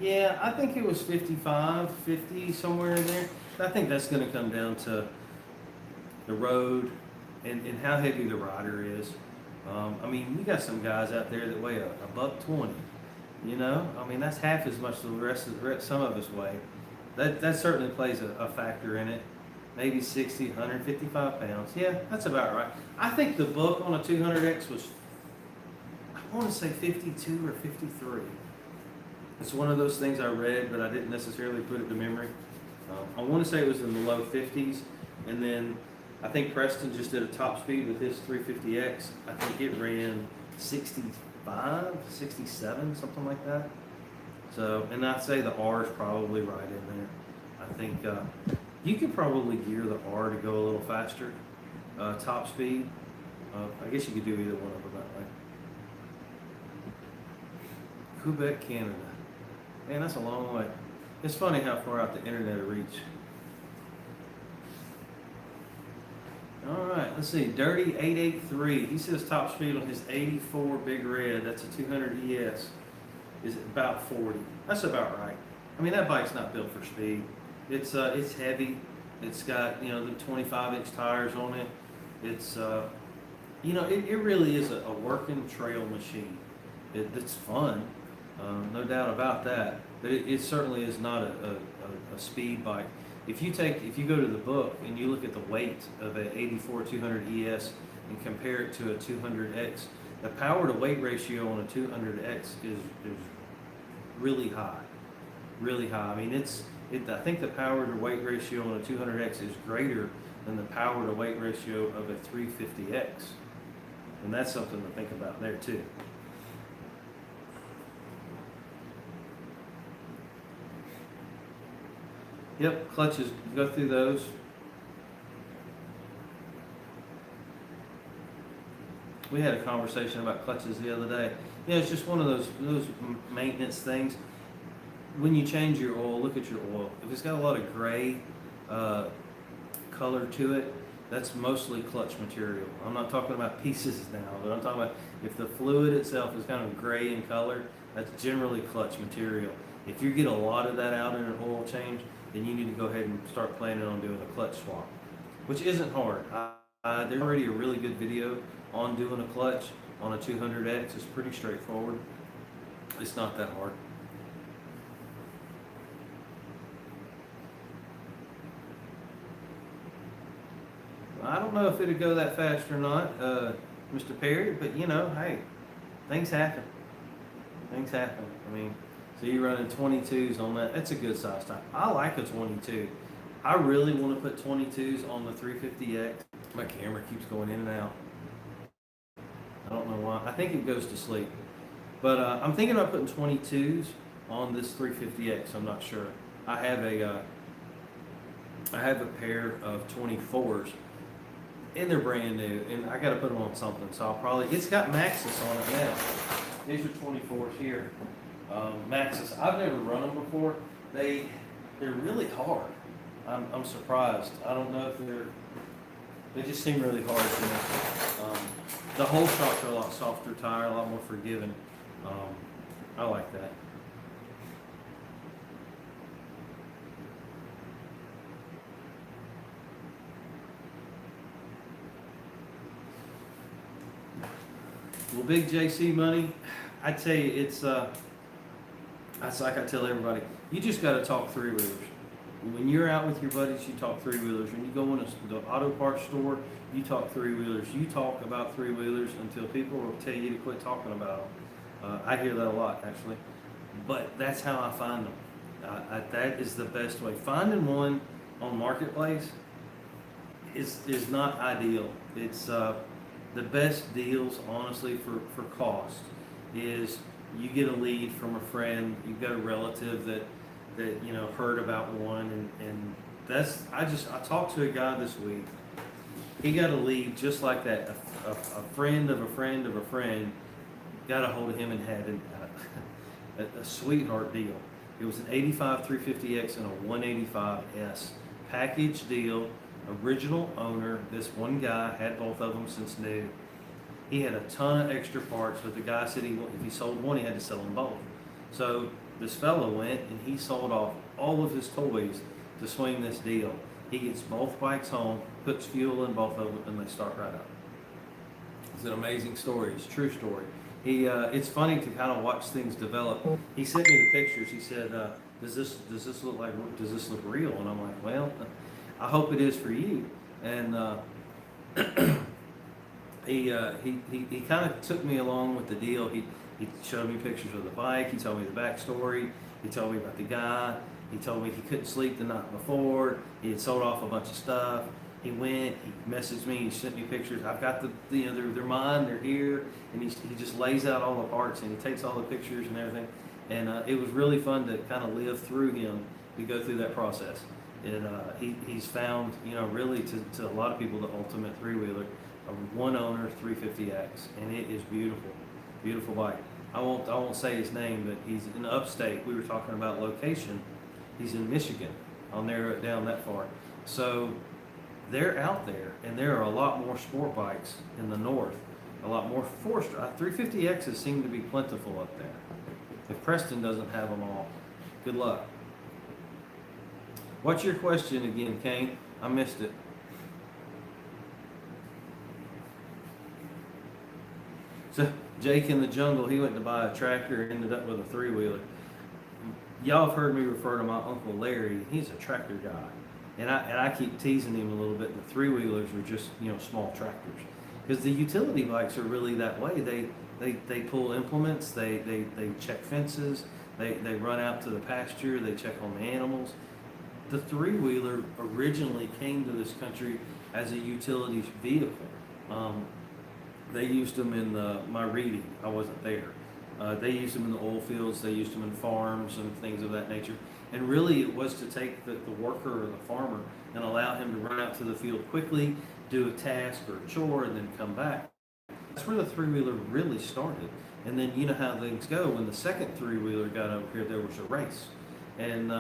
Yeah, I think it was 55, 50, somewhere in there. I think that's going to come down to the road and how heavy the rider is. I mean, you got some guys out there that weigh a $120. You know, I mean, that's half as much as some of us weigh. That certainly plays a factor in it. Maybe 60, 155 pounds. Yeah, that's about right. I think the book on a 200X was, I want to say 52 or 53. It's one of those things I read, but I didn't necessarily put it to memory. I want to say it was in the low 50s, and then I think Preston just did a top speed with his 350X. I think it ran 65, 67, something like that. So, and I'd say the R is probably right in there. I think you could probably gear the R to go a little faster, top speed. I guess you could do either one of them that way. Quebec, Canada. Man, that's a long way. It's funny how far out the internet will reach. All right, let's see. Dirty 883. He says top speed on his 84 Big Red. That's a 200 ES. Is about 40. That's about right. I mean, that bike's not built for speed. It's heavy. It's got, you know, the 25-inch tires on it. It's you know, it really is a working trail machine. It's fun. No doubt about that, but it certainly is not a speed bike. if you go to the book and you look at the weight of an 84 200 ES and compare it to a 200X, the power to weight ratio on a 200X is really high, really high. I mean, I think the power to weight ratio on a 200X is greater than the power to weight ratio of a 350X, and that's something to think about there too. Yep, clutches, go through those. We had a conversation about clutches the other day. You know, it's just one of those maintenance things. When you change your oil, look at your oil. If it's got a lot of gray color to it, that's mostly clutch material. I'm not talking about pieces now, but I'm talking about if the fluid itself is kind of gray in color, that's generally clutch material. If you get a lot of that out in an oil change, then you need to go ahead and start planning on doing a clutch swap, which isn't hard. There's already a really good video on doing a clutch on a 200X. It's pretty straightforward. It's not that hard. I don't know if it'd go that fast or not, Mr. Perry, but you know, hey, things happen. Things happen. I mean, so you're running 22s on that. That's a good size time. I like a 22. I really want to put 22s on the 350X. My camera keeps going in and out. I don't know why. I think it goes to sleep. But I'm thinking about putting 22s on this 350X. I'm not sure. I have a pair of 24s, and they're brand new, and I got to put them on something. So I'll probably. It's got Maxxis on it now. These are 24s here. Maxxis. I've never run them before. They're really hard. I'm surprised. I don't know if they just seem really hard to me. The whole shocks are a lot softer tire, a lot more forgiving. I like that. Well, big JC money, I tell you, it's like I tell everybody, you just got to talk three-wheelers. When you're out with your buddies, you talk three-wheelers. When you go in the auto parts store, you talk three-wheelers. You talk about three-wheelers until people will tell you to quit talking about them. I hear that a lot, actually. But that's how I find them. That is the best way. Finding one on Marketplace is not ideal. It's the best deals, honestly, for cost is you get a lead from a friend, you've got a relative that you know heard about one, and that's I talked to a guy this week. He got a lead just like that. A friend of a friend of a friend got a hold of him and had a sweetheart deal. It was an 85 350X and a 185S package deal. Original owner. This one guy had both of them since new. He had a ton of extra parts, but the guy said if he sold one, he had to sell them both. So this fellow went and he sold off all of his toys to swing this deal. He gets both bikes home, puts fuel in both of them, and they start right up. It's an amazing story. It's a true story. It's funny to kind of watch things develop. He sent me the pictures. He said, does this look real? And I'm like, well, I hope it is for you. And he kind of took me along with the deal. He showed me pictures of the bike. He told me the backstory. He told me about the guy. He told me he couldn't sleep the night before. He had sold off a bunch of stuff. He went. He messaged me. He sent me pictures. I've got they're mine. They're here. And he just lays out all the parts and he takes all the pictures and everything. And it was really fun to kind of live through him to go through that process. And he's found, really to a lot of people, the ultimate three-wheeler, a one-owner 350X, and it is beautiful, beautiful bike. I won't say his name, but he's in upstate. We were talking about location. He's in Michigan. I'll narrow it down that far. So they're out there, and there are a lot more sport bikes in the north, a lot more forced. 350Xs seem to be plentiful up there. If Preston doesn't have them all, good luck. What's your question again, Kane? I missed it. So Jake in the jungle, he went to buy a tractor and ended up with a three-wheeler. Y'all have heard me refer to my Uncle Larry. He's a tractor guy. And I keep teasing him a little bit. The three-wheelers are just, you know, small tractors. Because the utility bikes are really that way. They pull implements, they check fences, they run out to the pasture, they check on the animals. The three-wheeler originally came to this country as a utility vehicle. They used them in my reading. I wasn't there. They used them in the oil fields. They used them in farms and things of that nature. And really, it was to take the worker or the farmer and allow him to run out to the field quickly, do a task or a chore, and then come back. That's where the three-wheeler really started. And then you know how things go. When the second three-wheeler got over here, there was a race. And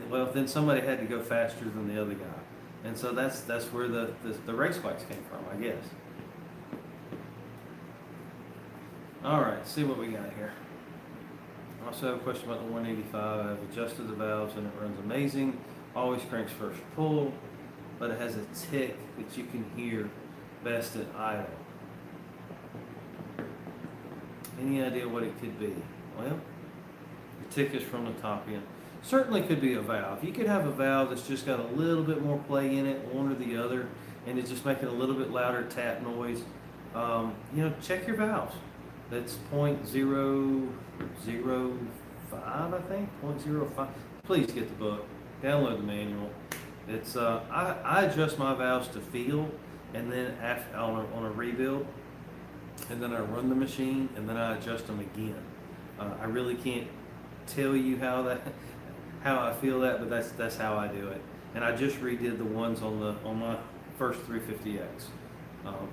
well, then somebody had to go faster than the other guy. And so that's where the race bikes came from, I guess. All right, see what we got here. I also have a question about the 185. I've adjusted the valves and it runs amazing. Always cranks first pull, but it has a tick that you can hear best at idle. Any idea what it could be? Well, the tick is from the top end. Certainly could be a valve. You could have a valve that's just got a little bit more play in it, one or the other, and it's just making a little bit louder tap noise. You know, check your valves. That's 0.005, I think, 0.05. Please get the book, download the manual. It's I adjust my valves to feel, and then after on a rebuild, and then I run the machine, and then I adjust them again. I really can't tell you how I feel that, but that's how I do it. And I just redid the ones on my first 350X.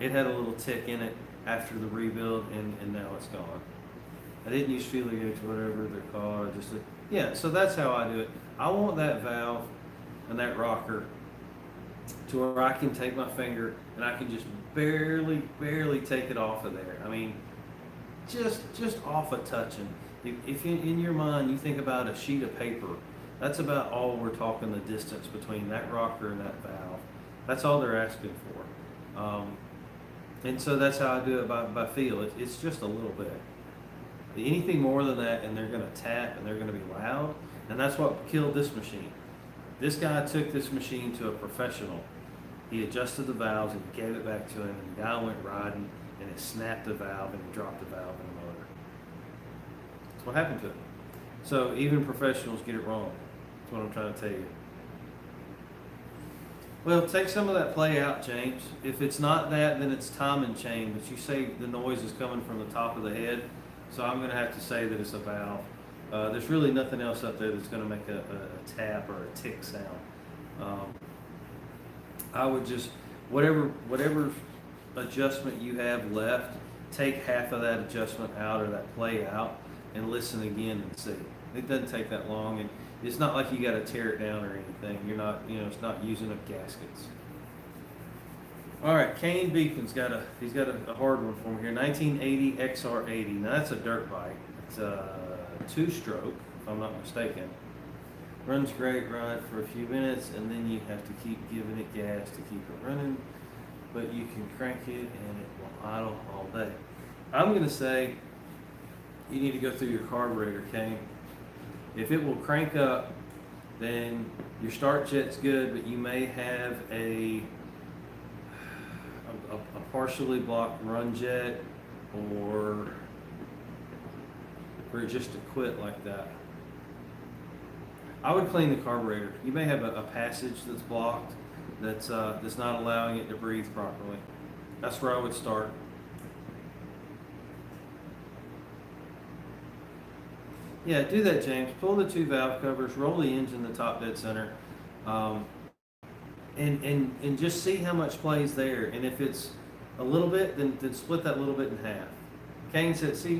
It had a little tick in it after the rebuild, and now it's gone. I didn't use feeler gauge, whatever they're called. Yeah, so that's how I do it. I want that valve and that rocker to where I can take my finger and I can just barely take it off of there. I mean, just off a touching. If in your mind you think about a sheet of paper, that's about all we're talking, the distance between that rocker and that valve. That's all they're asking for. And so that's how I do it by feel. It's just a little bit. Anything more than that, and they're going to tap and they're going to be loud. And that's what killed this machine. This guy took this machine to a professional. He adjusted the valves and he gave it back to him. And the guy went riding and it snapped the valve and he dropped the valve in the motor. That's what happened to it. So even professionals get it wrong. That's what I'm trying to tell you. Well, take some of that play out, James. If it's not that, then it's timing chain. But you say the noise is coming from the top of the head, so I'm going to have to say that it's a valve. There's really nothing else up there that's going to make a tap or a tick sound. I would just, whatever adjustment you have left, take half of that adjustment out or that play out and listen again and see. It doesn't take that long, and it's not like you got to tear it down or anything. You're not, it's not using up gaskets. All right, Kane Beacon's got a hard one for me here. 1980 XR80. Now that's a dirt bike. It's a 2-stroke, if I'm not mistaken. Runs great, ride for a few minutes, and then you have to keep giving it gas to keep it running. But you can crank it, and it will idle all day. I'm going to say you need to go through your carburetor, Kane. If it will crank up, then your start jet's good, but you may have a partially blocked run jet or just to quit like that. I would clean the carburetor. You may have a passage that's blocked that's not allowing it to breathe properly. That's where I would start. Yeah, do that, James. Pull the 2 valve covers, roll the engine the top dead center, and just see how much plays there. And if it's a little bit, then split that little bit in half. Kane said, "See,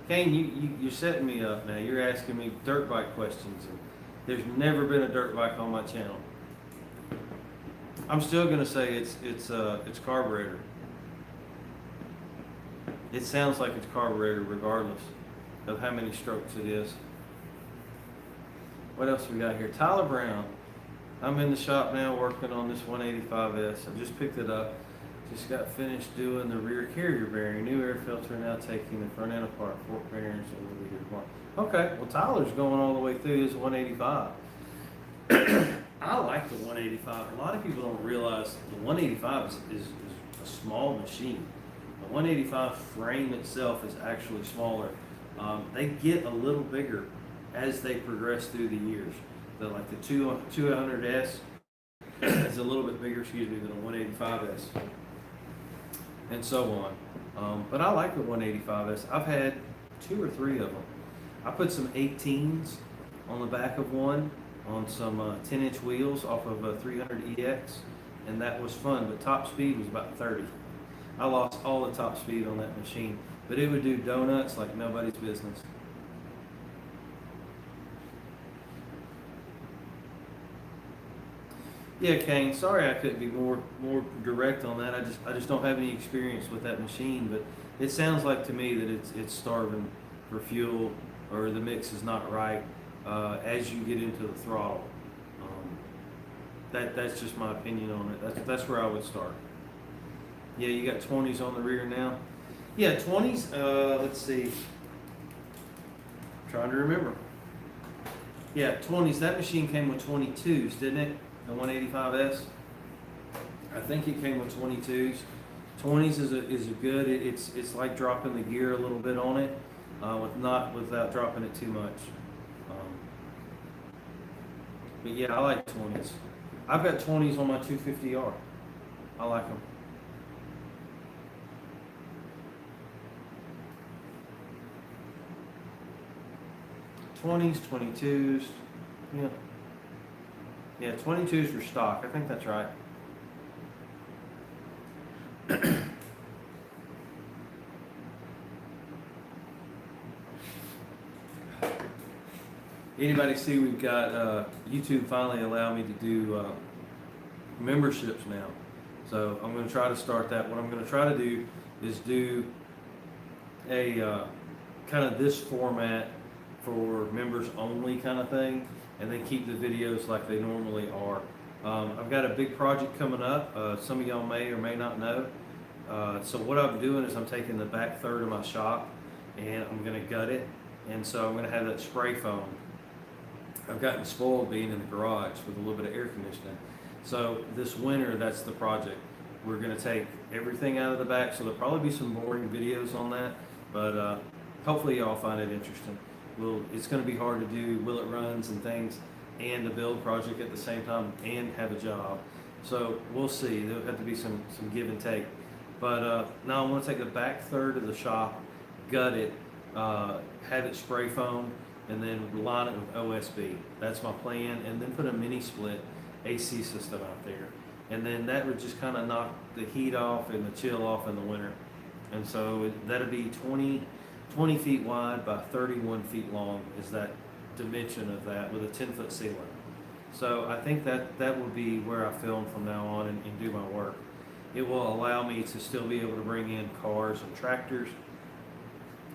you're setting me up now. You're asking me dirt bike questions, and there's never been a dirt bike on my channel." I'm still gonna say it's carburetor. It sounds like it's carburetor regardless of how many strokes it is. What else we got here? Tyler Brown. I'm in the shop now working on this 185S. I just picked it up. Just got finished doing the rear carrier bearing. New air filter, now taking the front end apart. Fork bearings over the rear part. Okay, well Tyler's going all the way through his 185. I like the 185. A lot of people don't realize the 185 is a small machine. The 185 frame itself is actually smaller. They get a little bigger as they progress through the years. Like the 200S is a little bit bigger, excuse me, than a 185S, and so on. But I like the 185S. I've had 2 or 3 of them. I put some 18s on the back of one on some 10-inch wheels off of a 300EX, and that was fun, but top speed was about 30. I lost all the top speed on that machine, but it would do donuts like nobody's business. Yeah, Kane, sorry I couldn't be more direct on that. I just don't have any experience with that machine, but it sounds like to me that it's starving for fuel, or the mix is not right as you get into the throttle. That's just my opinion on it. That's where I would start. Yeah, you got 20s on the rear now. Yeah, 20s. Let's see. I'm trying to remember. Yeah, 20s. That machine came with 22s, didn't it? The 185S. I think it came with 22s. 20s is a good. It's like dropping the gear a little bit on it, without dropping it too much. But yeah, I like 20s. I've got 20s on my 250R. I like them. '20s, 22s, yeah. Yeah, 22s for stock. I think that's right. Anybody see we've got YouTube finally allowed me to do memberships now. So I'm going to try to start that. What I'm going to try to do is do a kind of this format for members only kind of thing, and then keep the videos like they normally are. I've got a big project coming up. Some of y'all may or may not know. So what I'm doing is I'm taking the back third of my shop and I'm going to gut it, and so I'm going to have that spray foam. I've gotten spoiled being in the garage with a little bit of air conditioning. So this winter, that's the project. We're going to take everything out of the back, so there'll probably be some boring videos on that, but hopefully y'all find it interesting. It's going to be hard to do will it runs and things and a build project at the same time and have a job. So we'll see. There'll have to be some give and take. But now I'm going to take the back third of the shop, gut it, have it spray foam, and then line it with OSB. That's my plan. And then put a mini split AC system out there. And then that would just kind of knock the heat off and the chill off in the winter. And so that'll be 20 feet wide by 31 feet long is that dimension of that, with a 10-foot ceiling. So I think that will be where I film from now on and do my work. It will allow me to still be able to bring in cars and tractors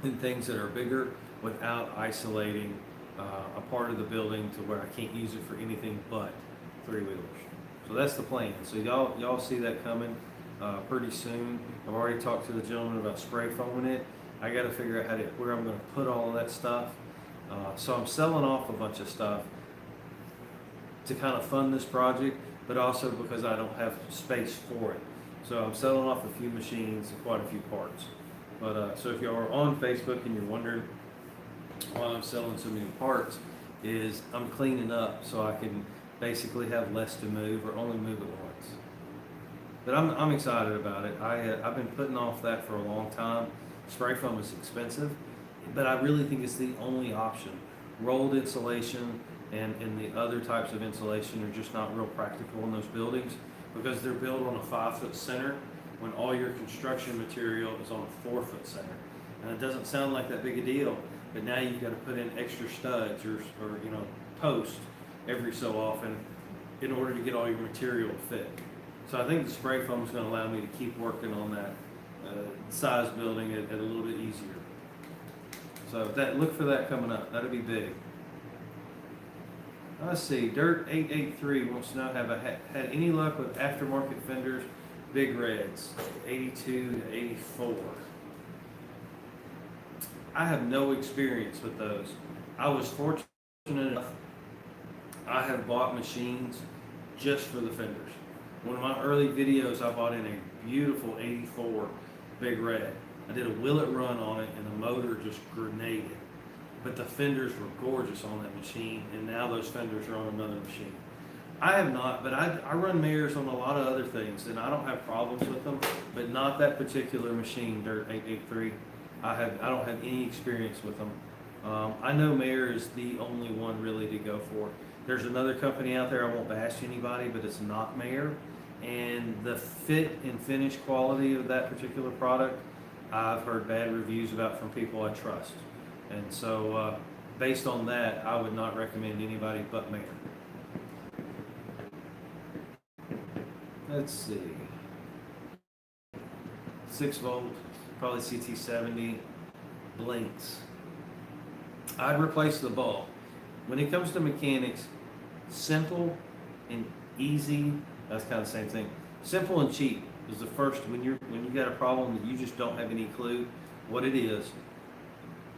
and things that are bigger without isolating a part of the building to where I can't use it for anything but three-wheelers. So that's the plan. So y'all see that coming pretty soon. I've already talked to the gentleman about spray foaming it. I got to figure out where I'm going to put all of that stuff. So I'm selling off a bunch of stuff to kind of fund this project, but also because I don't have space for it. So I'm selling off a few machines and quite a few parts. But so if you are on Facebook and you're wondering why I'm selling so many parts, is I'm cleaning up so I can basically have less to move or only move it once. But I'm excited about it. I've been putting off that for a long time. Spray foam is expensive, but I really think it's the only option. Rolled insulation and the other types of insulation are just not real practical in those buildings because they're built on a 5-foot center when all your construction material is on a 4-foot center. And it doesn't sound like that big a deal, but now you've got to put in extra studs or posts every so often in order to get all your material to fit. So I think the spray foam is going to allow me to keep working on that size building at a little bit easier. So look for that coming up. That'll be big. Let's see. Dirt 883 wants to know, have I had any luck with aftermarket fenders, big reds, 82 to 84? I have no experience with those. I was fortunate enough. I have bought machines just for the fenders. One of my early videos, I bought in a beautiful 84 Big Red. I did a Willet run on it and the motor just grenaded. But the fenders were gorgeous on that machine, and now those fenders are on another machine. I have not, but I run mirrors on a lot of other things, and I don't have problems with them, but not that particular machine, Dirt 883. I don't have any experience with them. I know Mayer is the only one really to go for. There's another company out there, I won't bash anybody, but it's not Mayer. And the fit and finish quality of that particular product, I've heard bad reviews about from people I trust. And so, based on that, I would not recommend anybody but Mayer. Let's see. 6 volt, probably CT70, blinks. I'd replace the bulb. When it comes to mechanics, simple and easy, that's kind of the same thing. Simple and cheap is the first. When you got a problem that you just don't have any clue what it is,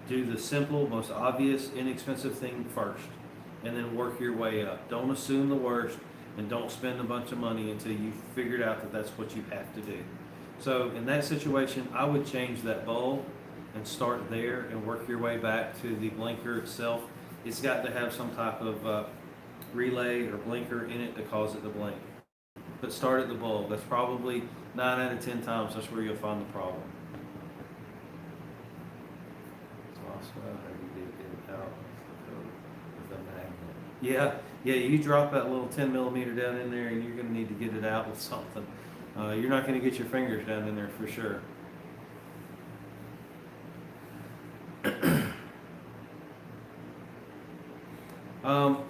do the simple, most obvious, inexpensive thing first, and then work your way up. Don't assume the worst, and don't spend a bunch of money until you've figured out that that's what you have to do. So in that situation, I would change that bulb and start there and work your way back to the blinker itself. It's got to have some type of relay or blinker in it to cause it to blink. But start at the bulb. That's probably 9 out of 10 times that's where you'll find the problem. Yeah, you drop that little 10 millimeter down in there and you're going to need to get it out with something. You're not going to get your fingers down in there for sure.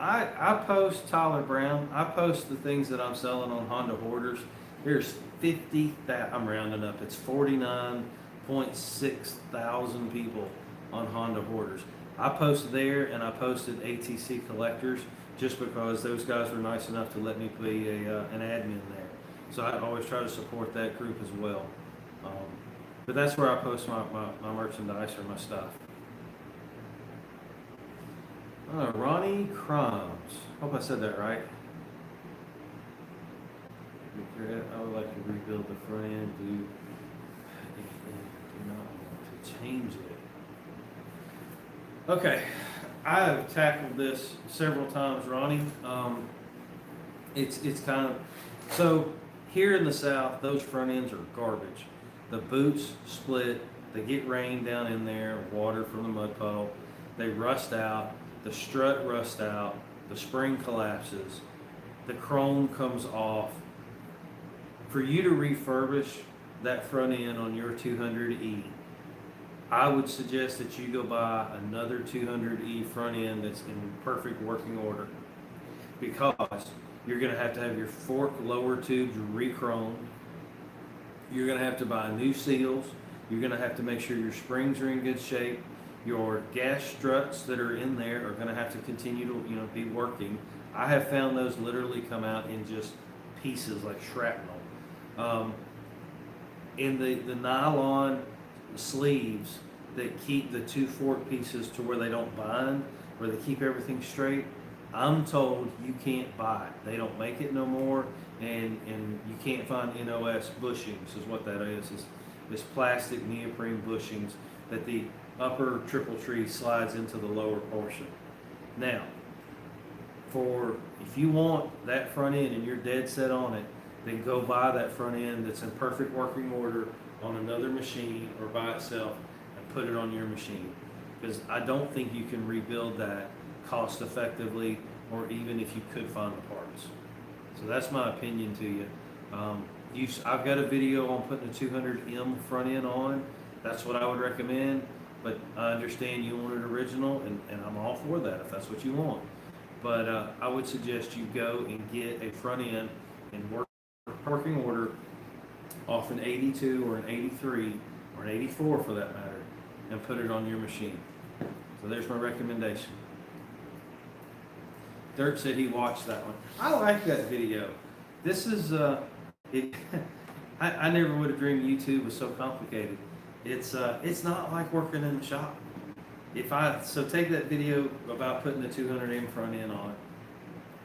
I post Tyler Brown. I post the things that I'm selling on Honda Hoarders. There's 50,000, I'm rounding up, it's 49.6 thousand people on Honda Hoarders. I posted there and I posted ATC Collectors just because those guys were nice enough to let me be an admin there. So I always try to support that group as well. But that's where I post my merchandise or my stuff. Ronnie Crumbs. Hope I said that right. I would like to rebuild the front end. Do not want to change it. Okay, I have tackled this several times, Ronnie. It's kind of, so here in the South, those front ends are garbage. The boots split, they get rain down in there, water from the mud puddle, they rust out, the strut rusts out, the spring collapses, the chrome comes off. For you to refurbish that front end on your 200E, I would suggest that you go buy another 200E front end that's in perfect working order, because you're going to have your fork lower tubes re-chromed. You're going to have to buy new seals. You're going to have to make sure your springs are in good shape. Your gas struts that are in there are going to have to continue to be working. I have found those literally come out in just pieces like shrapnel. In the nylon sleeves that keep the two fork pieces to where they don't bind, where they keep everything straight, I'm told you can't buy it. They don't make it no more, and you can't find NOS bushings is what that is. It's plastic neoprene bushings that the upper triple tree slides into the lower portion. Now, if you want that front end and you're dead set on it, then go buy that front end that's in perfect working order on another machine or by itself and put it on your machine. Because I don't think you can rebuild that cost effectively, or even if you could find the parts. So that's my opinion to you. I've got a video on putting a 200M front end on. That's what I would recommend, but I understand you want it original, and I'm all for that if that's what you want. But I would suggest you go and get a front end in working order off an 82 or an 83 or an 84 for that matter, and put it on your machine. So there's my recommendation. Dirk said he watched that one. I like that video. This is I never would have dreamed YouTube was so complicated. It's not like working in the shop. So take that video about putting the 200M front end on.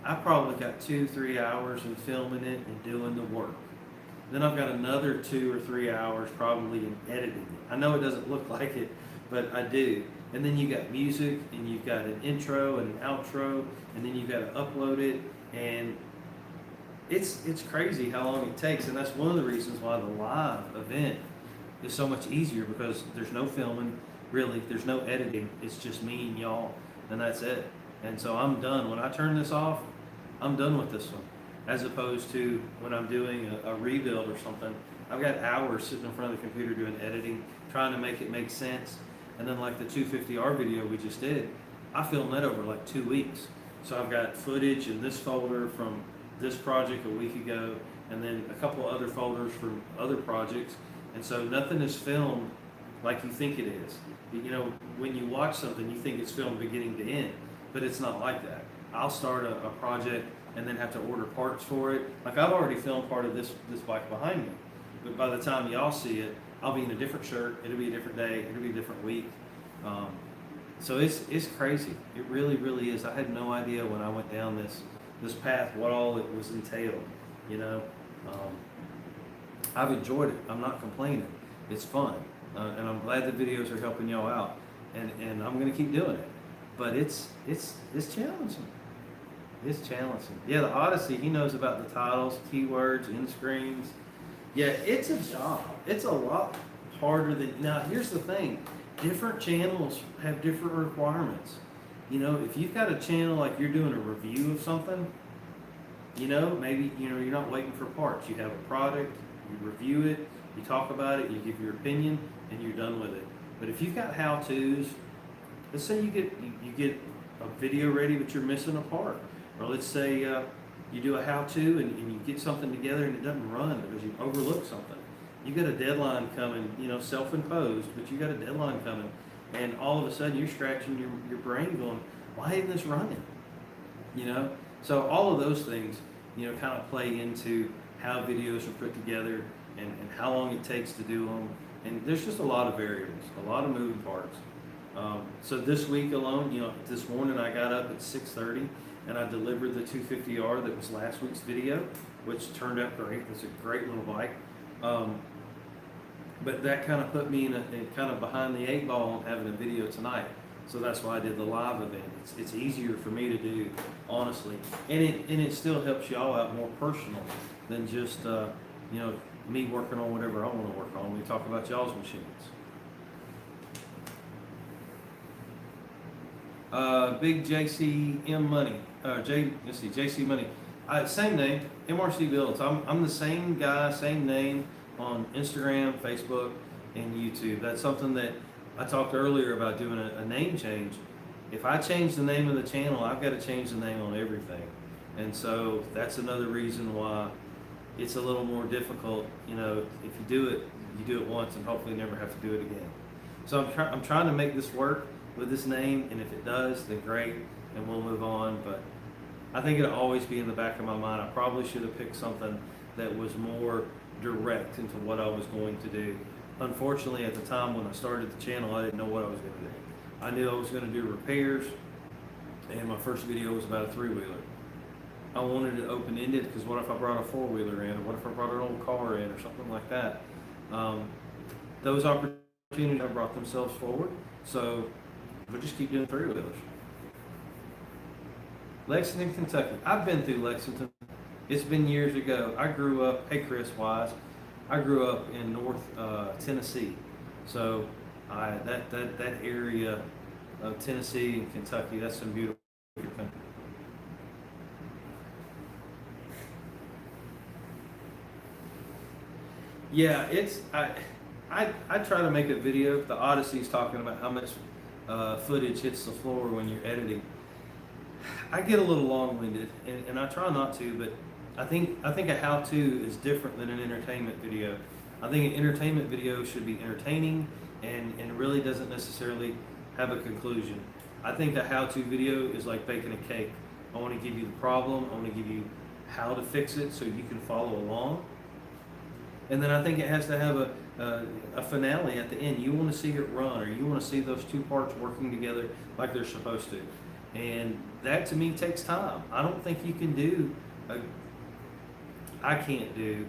I probably got 2-3 hours in filming it and doing the work. Then I've got another 2 or 3 hours probably in editing it. I know it doesn't look like it, but I do. And then you got music, and you've got an intro and an outro, and then you've got to upload it, and it's crazy how long it takes. And that's one of the reasons why the live event is so much easier, because there's no filming, really. There's no editing. It's just me and y'all, and that's it. And so I'm done. When I turn this off, I'm done with this one. As opposed to when I'm doing a rebuild or something, I've got hours sitting in front of the computer doing editing, trying to make it make sense. And then like the 250R video we just did, I filmed that over like 2 weeks. So I've got footage in this folder from this project a week ago, and then a couple other folders from other projects. And so nothing is filmed like you think it is. You know, when you watch something, you think it's filmed beginning to end, but it's not like that. I'll start a project and then have to order parts for it. Like I've already filmed part of this bike behind me, but by the time y'all see it, I'll be in a different shirt. It'll be a different day. It'll be a different week. So it's crazy. It really, really is. I had no idea when I went down this path what all it was entailed. You know, I've enjoyed it. I'm not complaining. It's fun, and I'm glad the videos are helping y'all out. And I'm gonna keep doing it. But it's challenging. It's challenging. Yeah, the Odyssey, he knows about the titles, keywords, end screens. Yeah, it's a job. It's a lot harder than, now here's the thing, different channels have different requirements. You know, if you've got a channel like you're doing a review of something, you know, maybe, you know, you're not waiting for parts. You have a product, you review it, you talk about it, you give your opinion, and you're done with it. But if you've got how-tos, let's say you get a video ready, but you're missing a part. Or let's say you do a how-to and you get something together and it doesn't run because you overlooked something. You got a deadline coming, you know, self-imposed, but you got a deadline coming, and all of a sudden you're scratching your brain going, why isn't this running? You know? So all of those things, you know, kind of play into how videos are put together and how long it takes to do them. And there's just a lot of variables, a lot of moving parts. So this week alone, you know, this morning I got up at 6:30 and I delivered the 250R that was last week's video, which turned out great. It's a great little bike. But that kind of put me in kind of behind the 8 ball on having a video tonight. So that's why I did the live event. It's easier for me to do, honestly. And it still helps y'all out more personal than just, you know, me working on whatever I want to work on. We talk about y'all's machines. Big JCM Money, JC Money, same name, MrcBuilds. I'm the same guy, same name on Instagram, Facebook, and YouTube. That's something that I talked earlier about doing a name change. If I change the name of the channel, I've got to change the name on everything, and so that's another reason why it's a little more difficult. You know, if you do it once, and hopefully never have to do it again. So I'm trying to make this work with this name, and if it does, then great, and we'll move on. But I think it'll always be in the back of my mind. I probably should have picked something that was more direct into what I was going to do. Unfortunately, at the time when I started the channel, I didn't know what I was going to do. I knew I was going to do repairs, and my first video was about a 3-wheeler. I wanted it open-ended because what if I brought a 4-wheeler in, or what if I brought an old car in, or something like that. Those opportunities have brought themselves forward, so we'll just keep doing 3-wheelers. Lexington, Kentucky. I've been through Lexington. It's been years ago. I grew up, hey Chris Wise, I grew up in North Tennessee. So that area of Tennessee and Kentucky, that's some beautiful country. Yeah, I try to make a video. The Odyssey's talking about how much footage hits the floor when you're editing. I get a little long-winded, and I try not to, but I think a how-to is different than an entertainment video. I think an entertainment video should be entertaining and really doesn't necessarily have a conclusion. I think a how-to video is like baking a cake. I want to give you the problem, I want to give you how to fix it so you can follow along. And then I think it has to have a finale at the end. You want to see it run, or you want to see those two parts working together like they're supposed to. And that to me takes time. I don't think you can do, I can't do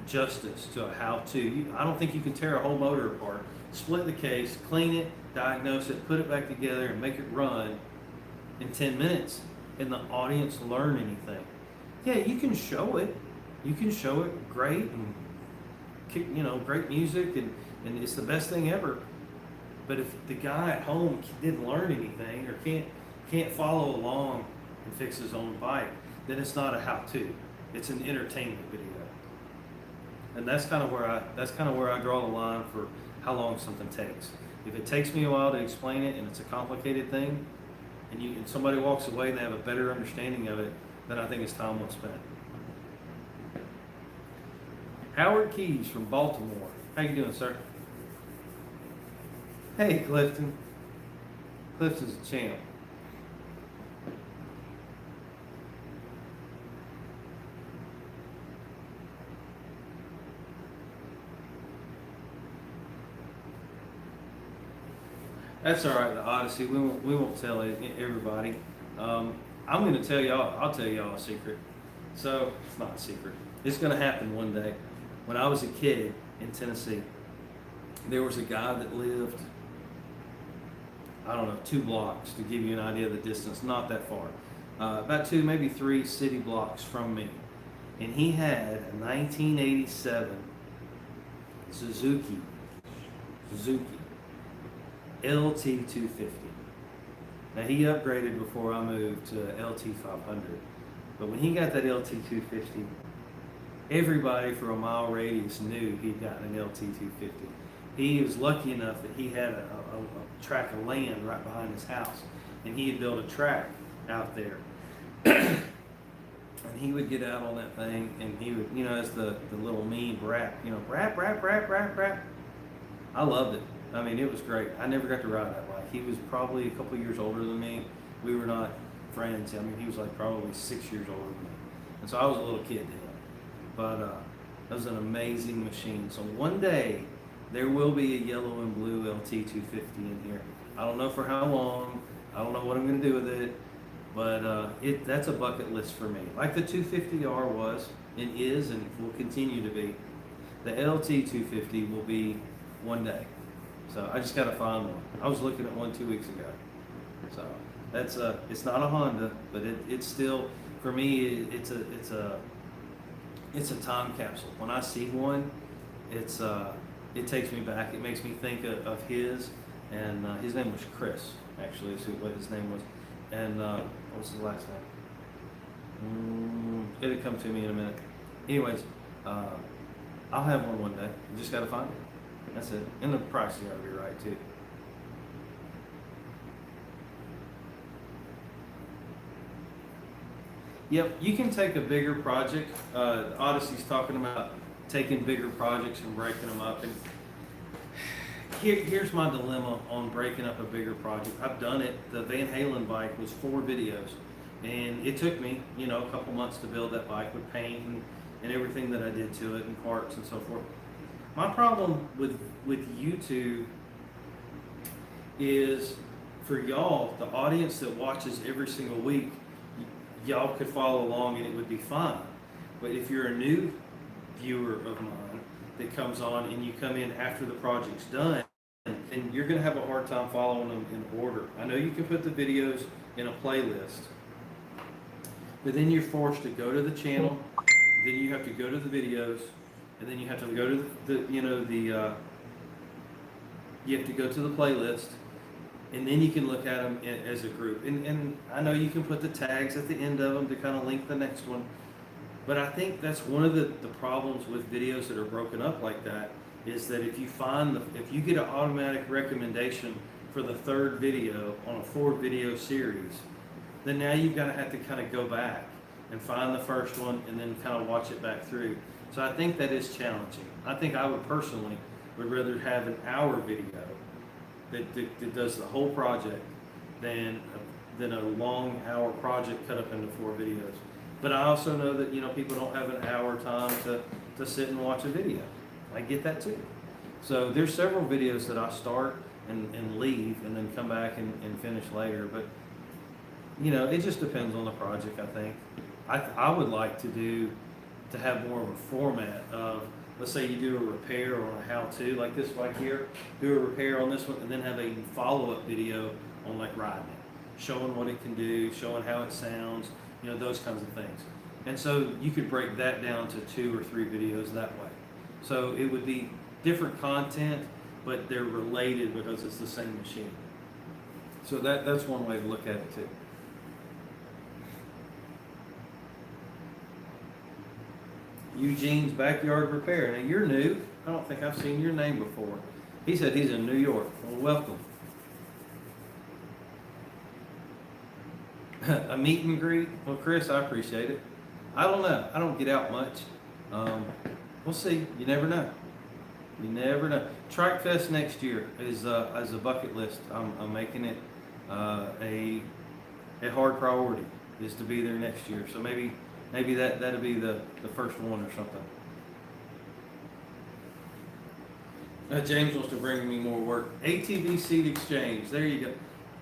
justice to a how-to. I don't think you can tear a whole motor apart, split the case, clean it, diagnose it, put it back together, and make it run in 10 minutes, and the audience learn anything. Yeah, you can show it. You can show it great and great music, and it's the best thing ever. But if the guy at home didn't learn anything or can't follow along and fix his own bike, then it's not a how-to. It's an entertainment video. And that's kind of where I draw the line for how long something takes. If it takes me a while to explain it and it's a complicated thing, and somebody walks away and they have a better understanding of it, then I think it's time well spent. Howard Keys from Baltimore. How you doing, sir? Hey, Clifton. Clifton's a champ. That's all right, the Odyssey. We won't tell everybody. I'm going to tell y'all. I'll tell y'all a secret. So it's not a secret. It's going to happen one day. When I was a kid in Tennessee, there was a guy that lived, I don't know, 2 blocks, to give you an idea of the distance. Not that far. About 2, maybe 3 city blocks from me, and he had a 1987 Suzuki LT250. Now he upgraded before I moved to LT500, but when he got that LT250, everybody for a mile radius knew he'd gotten an LT250. He was lucky enough that he had a tract of land right behind his house, and he had built a track out there. And he would get out on that thing, and he would, as the little mean rap, rap, rap, rap, rap, rap. I loved it. I mean, it was great. I never got to ride that bike. He was probably a couple years older than me. We were not friends. I mean, he was like probably 6 years older than me. And so I was a little kid then. But that was an amazing machine. So one day, there will be a yellow and blue LT250 in here. I don't know for how long. I don't know what I'm going to do with it. But that's a bucket list for me. Like the 250R was and is and will continue to be. The LT250 will be one day. So I just got to find one. I was looking at one 2 weeks ago. So that's it's not a Honda, but it's still, for me, it's a time capsule. When I see one, it takes me back. It makes me think of his, and his name was Chris, actually, is what his name was. And what was his last name? It'll come to me in a minute. Anyways, I'll have one day. You just got to find it. That's it. And the price you got to be right too. Yep, you can take a bigger project. Odyssey's talking about taking bigger projects and breaking them up. And here's my dilemma on breaking up a bigger project. I've done it. The Van Halen bike was 4 videos, and it took me, a couple months to build that bike with paint and everything that I did to it, and parts and so forth. My problem with YouTube is, for y'all, the audience that watches every single week, y'all could follow along and it would be fine. But if you're a new viewer of mine that comes on and you come in after the project's done, and you're going to have a hard time following them in order. I know you can put the videos in a playlist, but then you're forced to go to the channel, then you have to go to the videos, and then you have to go to you have to go to the playlist, and then you can look at them as a group. And I know you can put the tags at the end of them to kind of link the next one, but I think that's one of the problems with videos that are broken up like that, is that if you get an automatic recommendation for the 3rd video on a 4-video series, then now you've got to have to kind of go back and find the first one and then kind of watch it back through. So I think that is challenging. I think I would personally rather have an hour video that does the whole project than a long hour project cut up into 4 videos. But I also know that people don't have an hour time to sit and watch a video. I get that too. So there's several videos that I start and leave and then come back and finish later. But you know, it just depends on the project. I think I would like to have more of a format of, let's say you do a repair or a how-to like this right here, do a repair on this one, and then have a follow-up video on like riding it, showing what it can do, showing how it sounds, you know, those kinds of things. And so you could break that down to 2 or 3 videos that way. So it would be different content, but they're related because it's the same machine. So that's one way to look at it too. Eugene's Backyard Repair. Now you're new. I don't think I've seen your name before. He said he's in New York. Well, welcome. A meet and greet? Well, Chris, I appreciate it. I don't know. I don't get out much. We'll see. You never know. You never know. Trike Fest next year is as a bucket list. I'm making it a hard priority is to be there next year. So maybe that'll be the first one or something. James wants to bring me more work. ATV Seed Exchange. There you go.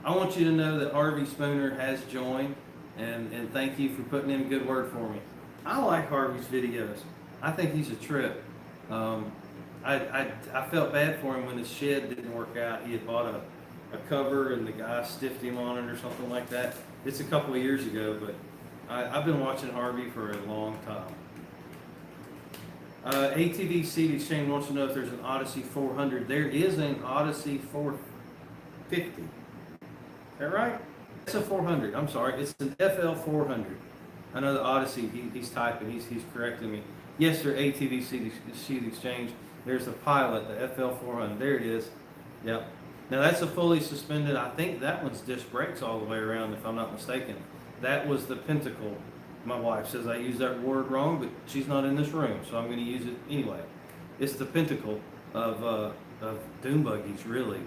I want you to know that Harvey Spooner has joined, and thank you for putting in a good word for me. I like Harvey's videos. I think he's a trip. I felt bad for him when his shed didn't work out. He had bought a cover and the guy stiffed him on it or something like that. It's a couple of years ago, but I've been watching Harvey for a long time. ATV Seed Exchange wants to know if there's an Odyssey 400. There is an Odyssey 450. Is that right? It's a 400. I'm sorry. It's an FL 400. I know the Odyssey, he's typing. He's correcting me. Yes, sir, ATV Seed Exchange. There's the Pilot, the FL 400. There it is. Yep. Now that's a fully suspended. I think that one's disc brakes all the way around, if I'm not mistaken. That was the Pentacle. My wife says I use that word wrong, but she's not in this room, so I'm going to use it anyway. It's the Pentacle of dune buggies, really.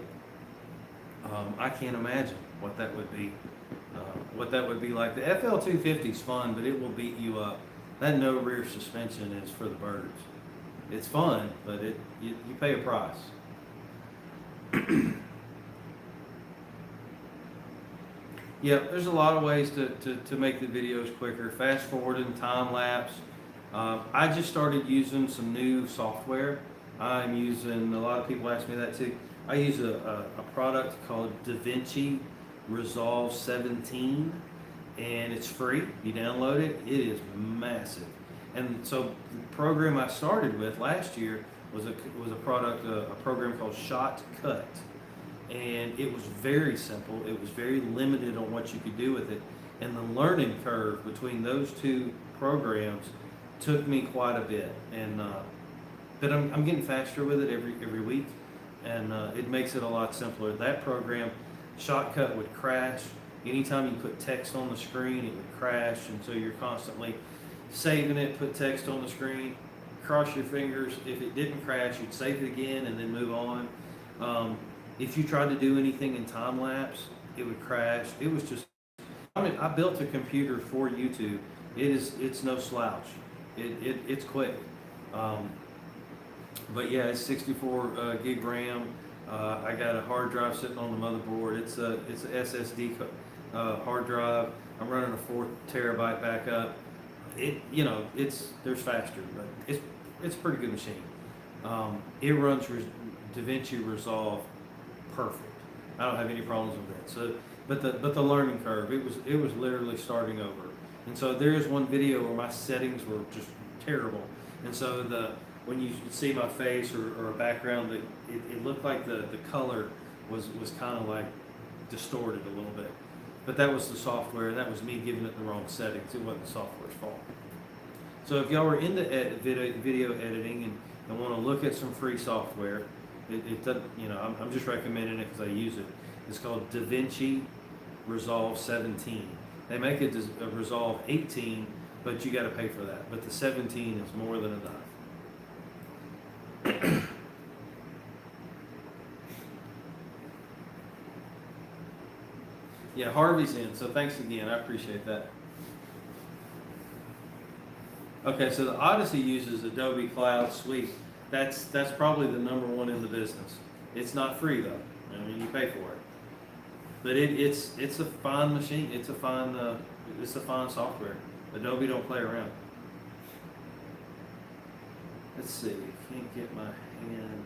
I can't imagine what that would be. What that would be like. The FL 250 is fun, but it will beat you up. That no rear suspension is for the birds. It's fun, but you pay a price. Yeah, there's a lot of ways to make the videos quicker. Fast forwarding, time lapse. I just started using some new software. I'm using, a lot of people ask me that too. I use a product called DaVinci Resolve 17, and it's free. You download it. It is massive. And so the program I started with last year was a program called SHOT3. And it was very simple. It was very limited on what you could do with it. And the learning curve between those two programs took me quite a bit. And but I'm getting faster with it every week, and it makes it a lot simpler. That program, SHOT3, would crash. Anytime you put text on the screen, it would crash, and so you're constantly saving it, put text on the screen, cross your fingers. If it didn't crash, you'd save it again and then move on. If you tried to do anything in time lapse, it would crash. It was just, I built a computer for YouTube. It's no slouch. It's quick. But yeah, it's 64 gig RAM. I got a hard drive sitting on the motherboard. It's a SSD hard drive. I'm running a 4 terabyte backup. There's faster, but it's a pretty good machine. It runs DaVinci Resolve perfect. I don't have any problems with that. So, but the learning curve, it was literally starting over. And so there is one video where my settings were just terrible. And so when you see my face or a background, it looked like the color was kind of like distorted a little bit. But that was the software, and that was me giving it the wrong settings. It wasn't the software's fault. So if y'all are into video editing and want to look at some free software, it doesn't, I'm just recommending it because I use it. It's called DaVinci Resolve 17. They make it a Resolve 18, but you got to pay for that. But the 17 is more than enough. Yeah, Harvey's in, so thanks again. I appreciate that. Okay, so the Odyssey uses Adobe Cloud Suite. That's probably the #1 in the business. It's not free though. I mean, you pay for it. But it's a fine machine. It's a fine software. Adobe don't play around. Let's see. Can't get my hand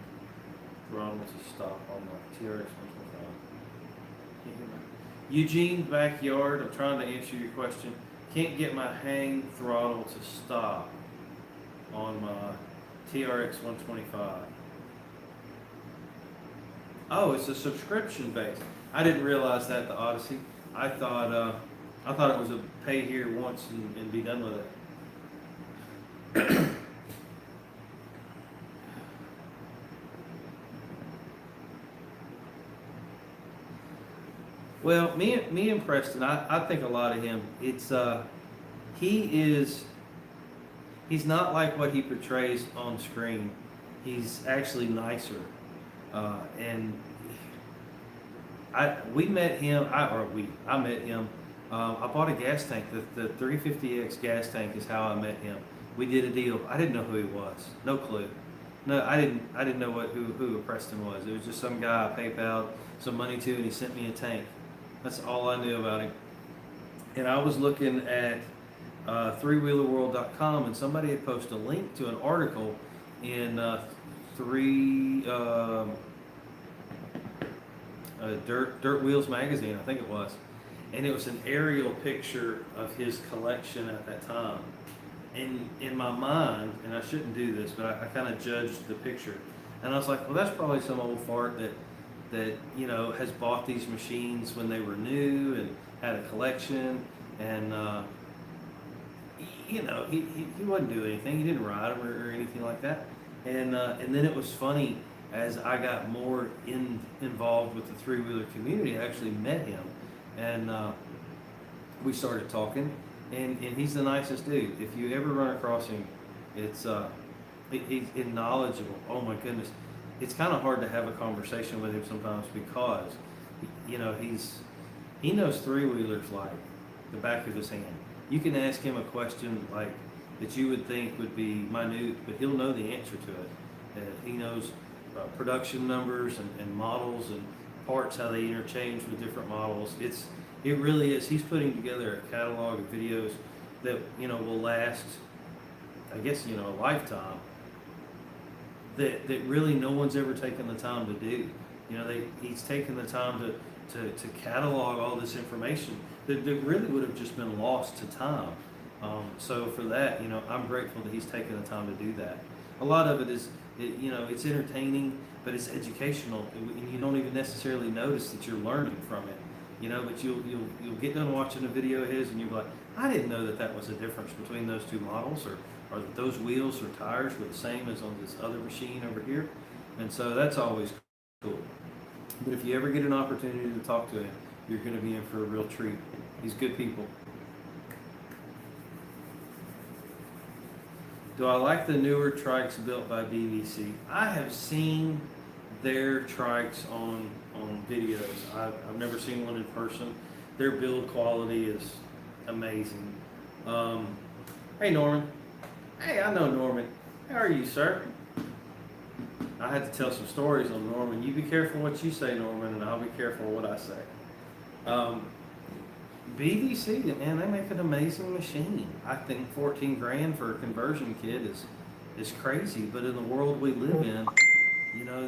throttle to stop on my TRX 125. Can't get my Eugene backyard. I'm trying to answer your question. Can't get my hang throttle to stop on my TRX 125. Oh, it's a subscription base. I didn't realize that, the Odyssey. I thought it was a pay here once and be done with it. Well, me and Preston, I think a lot of him. It's he's not like what he portrays on screen. He's actually nicer, and I met him. I met him. I bought a gas tank. The 350X gas tank is how I met him. We did a deal. I didn't know who he was. No clue. No, I didn't know who Preston was. It was just some guy I PayPal'd some money to, and he sent me a tank. That's all I knew about him. And I was looking at threewheelerworld.com, and somebody had posted a link to an article in Dirt Wheels magazine, I think it was. And it was an aerial picture of his collection at that time. And in my mind, and I shouldn't do this, but I kind of judged the picture. And I was like, well, that's probably some old fart that has bought these machines when they were new and had a collection, and he wasn't doing anything. He didn't ride them or anything like that. And then it was funny, as I got more involved with the three-wheeler community, I actually met him, and we started talking, and he's the nicest dude. If you ever run across him, he's knowledgeable. Oh my goodness. It's kind of hard to have a conversation with him sometimes because, he knows three-wheelers like the back of his hand. You can ask him a question like that you would think would be minute, but he'll know the answer to it. He knows production numbers and models and parts, how they interchange with different models. It really is. He's putting together a catalog of videos that will last, I guess, a lifetime. That really no one's ever taken the time to do. He's taken the time to catalog all this information that really would have just been lost to time. So for that, I'm grateful that he's taken the time to do that. A lot of it is, it's entertaining, but it's educational, and you don't even necessarily notice that you're learning from it. But you'll get done watching a video of his, and you'll be like, I didn't know that was a difference between those two models, or that those wheels or tires were the same as on this other machine over here. And so that's always cool. But if you ever get an opportunity to talk to him, you're going to be in for a real treat. He's good people. Do I like the newer trikes built by BBC? I have seen their trikes on videos. I've never seen one in person. Their build quality is amazing. Hey, Norman. Hey, I know Norman. How are you, sir? I had to tell some stories on Norman. You be careful what you say, Norman, and I'll be careful what I say. BBC, man, they make an amazing machine. I think 14 grand for a conversion kit is crazy, but in the world we live in,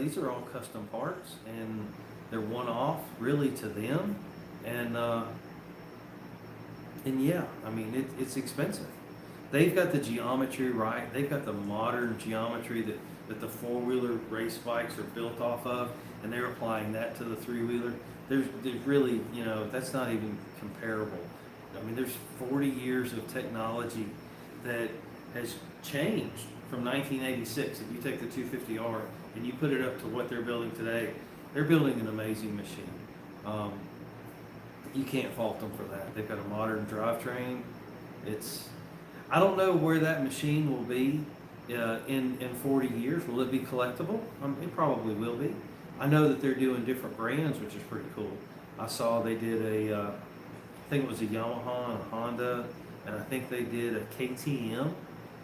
these are all custom parts, and they're one-off really to them, and yeah, I mean, it's expensive. They've got the geometry right. They've got the modern geometry that the four-wheeler race bikes are built off of, and they're applying that to the three-wheeler. There's really, that's not even comparable. I mean, there's 40 years of technology that has changed from 1986. If you take the 250R and you put it up to what they're building today, they're building an amazing machine. You can't fault them for that. They've got a modern drivetrain. I don't know where that machine will be in 40 years. Will it be collectible? It probably will be. I know that they're doing different brands, which is pretty cool. I saw they did I think it was a Yamaha and a Honda, and I think they did a KTM.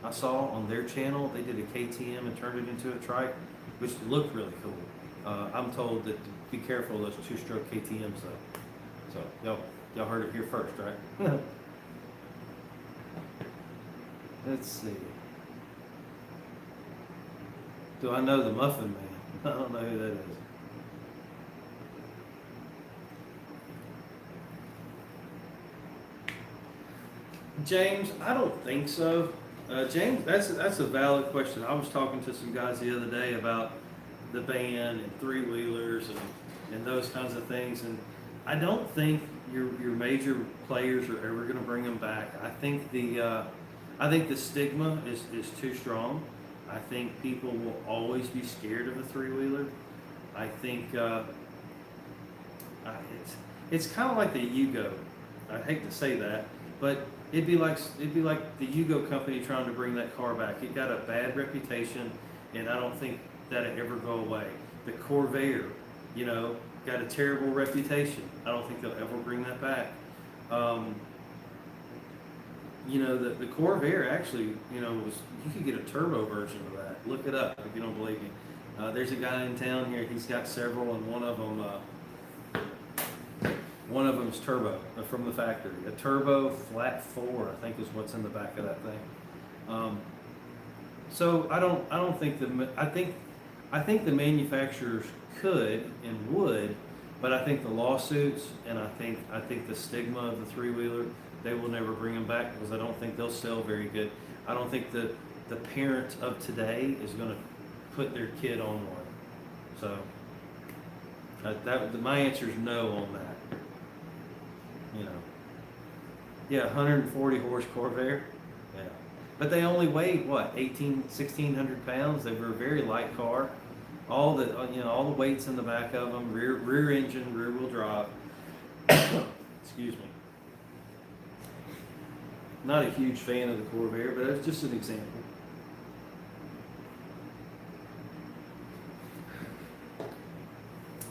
I saw on their channel, they did a KTM and turned it into a trike, which looked really cool. I'm told that to be careful of those two-stroke KTMs though. So y'all heard it here first, right? Let's see. Do I know the Muffin Man? I don't know who that is. James, I don't think so. James, that's a valid question. I was talking to some guys the other day about the band and three-wheelers and those kinds of things, and I don't think your major players are ever going to bring them back. I think the stigma is too strong. I think people will always be scared of a three-wheeler. I think it's kind of like the Yugo. I hate to say that, but it'd be like the Yugo company trying to bring that car back. It got a bad reputation, and I don't think that'll ever go away. The Corvair, got a terrible reputation. I don't think they'll ever bring that back. The Corvair actually, was, you could get a turbo version of that. Look it up if you don't believe me. There's a guy in town here. He's got several, and one of them's turbo from the factory. A turbo flat 4, I think, is what's in the back of that thing. So I don't think I think the manufacturers could and would, but I think the lawsuits and I think the stigma of the three-wheeler, they will never bring them back because I don't think they'll sell very good. I don't think the parent of today is going to put their kid on one. So my answer is no on that. Yeah, 140 horse Corvair. Yeah, but they only weighed what, 1,600 pounds. They were a very light car. All the weights in the back of them, rear engine, rear wheel drive. Excuse me. Not a huge fan of the Corvair, but it's just an example.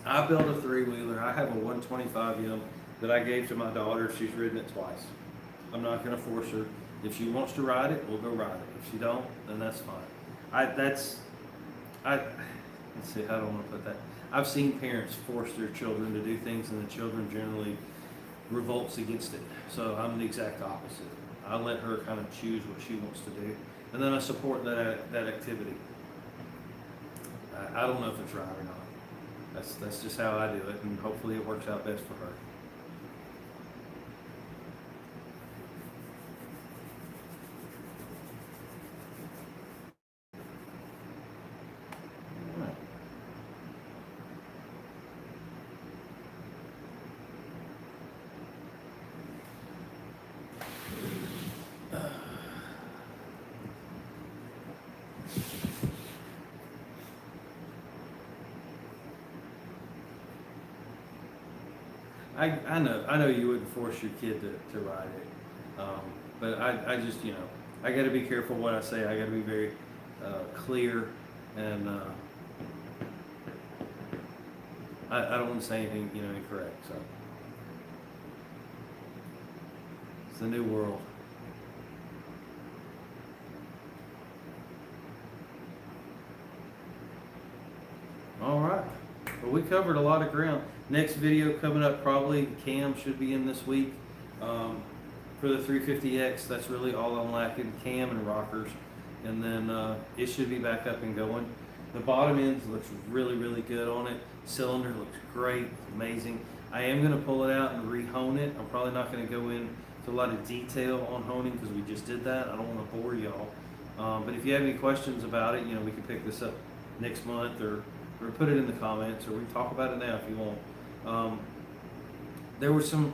I built a three-wheeler. I have a 125M that I gave to my daughter. She's ridden it twice. I'm not going to force her. If she wants to ride it, we'll go ride it. If she don't, then that's fine. Let's see, how do I want to put that? I've seen parents force their children to do things, and the children generally revolts against it. So I'm the exact opposite. I let her kind of choose what she wants to do, and then I support that activity. I don't know if it's right or not. That's just how I do it, and hopefully it works out best for her. I know you wouldn't force your kid to ride it, but I just, I got to be careful what I say. I got to be very clear, and I don't want to say anything, incorrect. So it's the new world. All right. Well, we covered a lot of ground. Next video coming up, probably cam should be in this week. For the 350X, that's really all I'm lacking, cam and rockers. And then it should be back up and going. The bottom end looks really, really good on it. Cylinder looks great, amazing. I am going to pull it out and re-hone it. I'm probably not going to go into a lot of detail on honing because we just did that. I don't want to bore y'all. But if you have any questions about it, we can pick this up next month or put it in the comments, or we can talk about it now if you want. There was some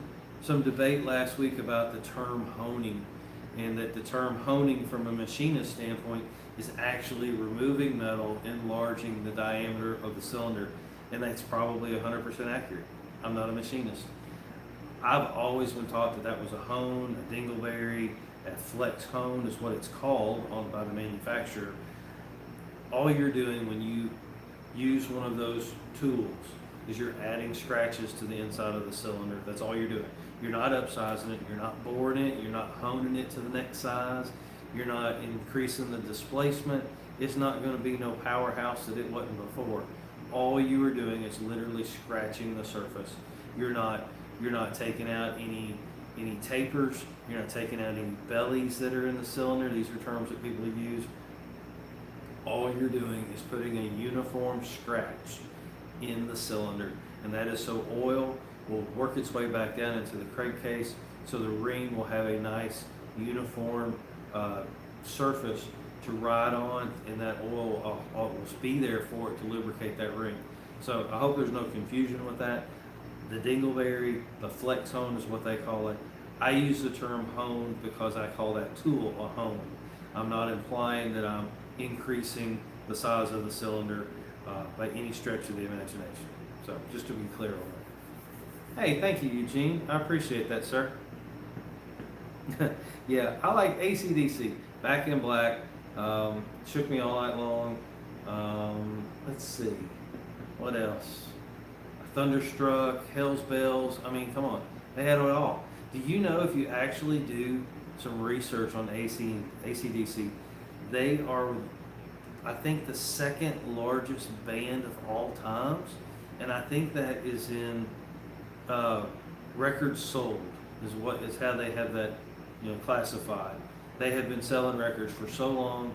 debate last week about the term honing, and that the term honing from a machinist standpoint is actually removing metal, enlarging the diameter of the cylinder, and that's probably 100% accurate. I'm not a machinist. I've always been taught that was a hone, a dingleberry, a flex hone is what it's called by the manufacturer. All you're doing when you use one of those tools is you're adding scratches to the inside of the cylinder. That's all you're doing. You're not upsizing it, you're not boring it, you're not honing it to the next size, you're not increasing the displacement. It's not going to be no powerhouse that it wasn't before. All you are doing is literally scratching the surface. You're not You're not taking out any tapers. You're not taking out any bellies that are in the cylinder. These are terms that people use. All you're doing is putting a uniform scratch in the cylinder, and that is so oil will work its way back down into the crankcase, so the ring will have a nice uniform surface to ride on, and that oil will be there for it to lubricate that ring. So I hope there's no confusion with that. The dingleberry, the flex hone is what they call it. I use the term hone because I call that tool a hone. I'm not implying that I'm increasing the size of the cylinder by any stretch of the imagination. So just to be clear on that. Hey, thank you, Eugene. I appreciate that, sir. Yeah, I like AC/DC. Back in Black. Shook me all night long. Let's see. What else? Thunderstruck, Hell's Bells. I mean, come on. They had it all. Do you know if you actually do some research on AC/DC, they are, I think, the second largest band of all times, and I think that is in records sold is how they have that, classified. They have been selling records for so long,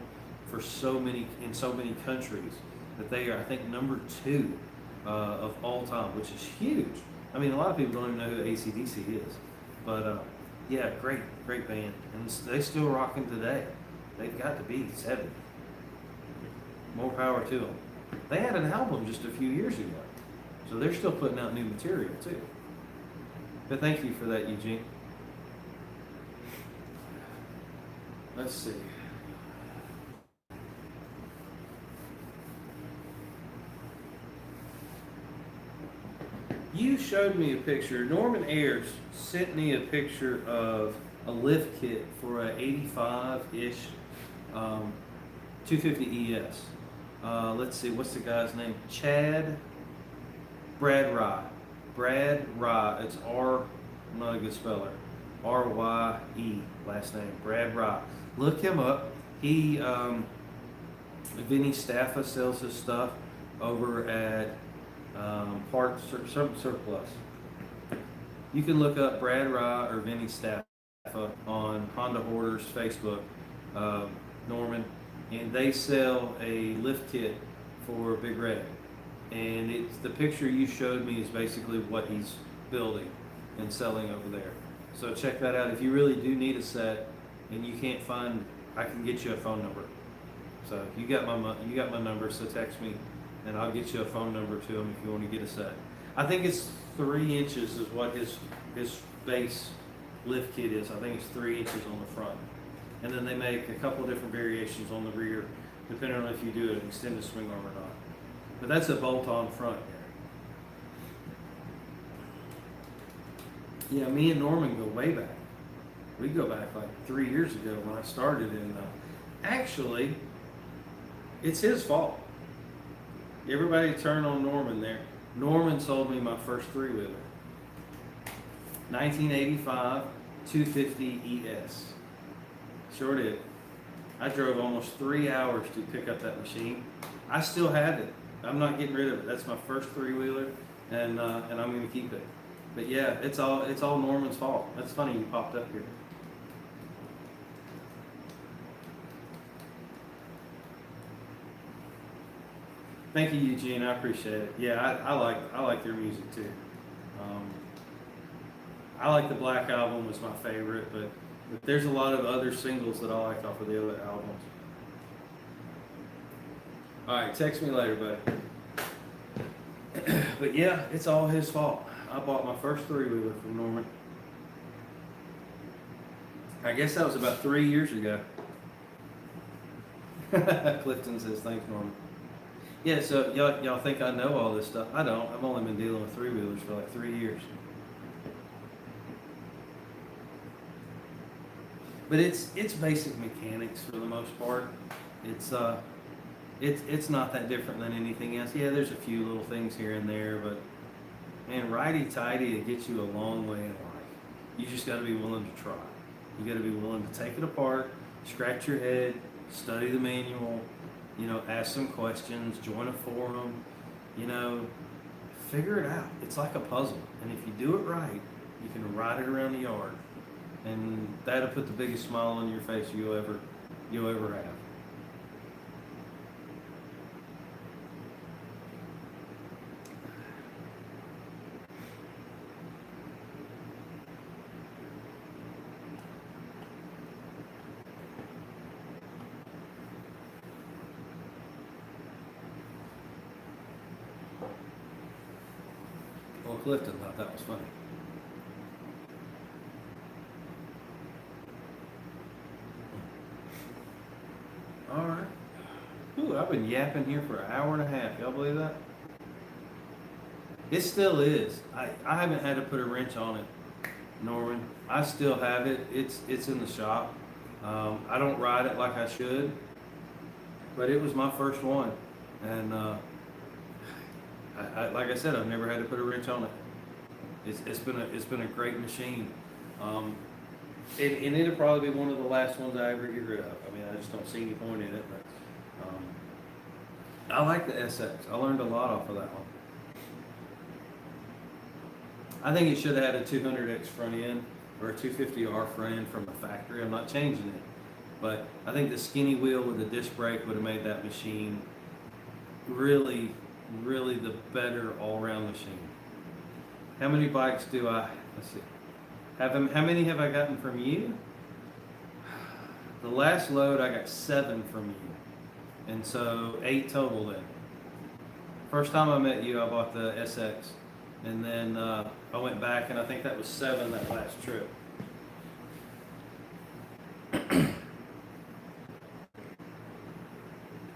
in so many countries, that they are, I think, number 2 of all time, which is huge. I mean, a lot of people don't even know who AC/DC is, but yeah, great band, and they still rocking today. They've got to be 70. More power to them. They had an album just a few years ago, so they're still putting out new material too. But thank you for that, Eugene. Let's see. You showed me a picture. Norman Ayers sent me a picture of a lift kit for a 85-ish 250 ES. Let's see, what's the guy's name? Brad Rye. It's R, I'm not a good speller. R-Y-E, last name. Brad Rye. Look him up. He, Vinny Staffa sells his stuff over at Parts Surplus. You can look up Brad Rye or Vinny Staffa on Honda Hoarders Facebook, Norman, and they sell a lift kit for Big Red. And it's the picture you showed me is basically what he's building and selling over there. So check that out. If you really do need a set and you can't find, I can get you a phone number. So you got my number, so text me and I'll get you a phone number to him if you want to get a set. I think it's 3 inches is what his base lift kit is. I think it's 3 inches on the front. And then they make a couple of different variations on the rear, depending on if you do an extended swing arm or not. But that's a bolt-on front there. Yeah, me and Norman go way back. We go back like 3 years ago when I started, and actually, it's his fault. Everybody turn on Norman there. Norman sold me my first 3-wheeler. 1985 250 ES. Sure did. I drove almost 3 hours to pick up that machine. I still have it. I'm not getting rid of it. That's my first 3-wheeler, and I'm going to keep it. But yeah, it's all Norman's fault. That's funny you popped up here. Thank you, Eugene. I appreciate it. Yeah, I like their music too. I like the Black album was my favorite, but there's a lot of other singles that I like off of the other albums. All right, text me later, buddy. But yeah, it's all his fault. I bought my first 3-wheeler from Norman. I guess that was about 3 years ago. Clifton says, thanks, Norman. Yeah, so y'all think I know all this stuff. I don't. I've only been dealing with 3-wheelers for like 3 years. But it's basic mechanics for the most part. It's not that different than anything else. Yeah, there's a few little things here and there, but man, righty-tighty, it gets you a long way in life. You just got to be willing to try. You got to be willing to take it apart, scratch your head, study the manual, ask some questions, join a forum, figure it out. It's like a puzzle, and if you do it right, you can ride it around the yard, and that'll put the biggest smile on your face you'll ever have. Well, Clifton thought that was funny. All right. Ooh, I've been yapping here for an hour and a half. Y'all believe that? It still is. I haven't had to put a wrench on it, Norman. I still have it. It's in the shop. I don't ride it like I should, but it was my first one, and like I said, I've never had to put a wrench on it. It's been a great machine, and it'll probably be one of the last ones I ever get rid of. I mean, I just don't see any point in it. But I like the SX. I learned a lot off of that one. I think it should have had a 200X front end or a 250R front end from the factory. I'm not changing it, but I think the skinny wheel with the disc brake would have made that machine really the better all-around machine. How many bikes do I, let's see, how many have I gotten from you? The last load I got 7 from you, and so 8 total then. First time I met you, I bought the SX, and then I went back, and I think that was 7 that last trip.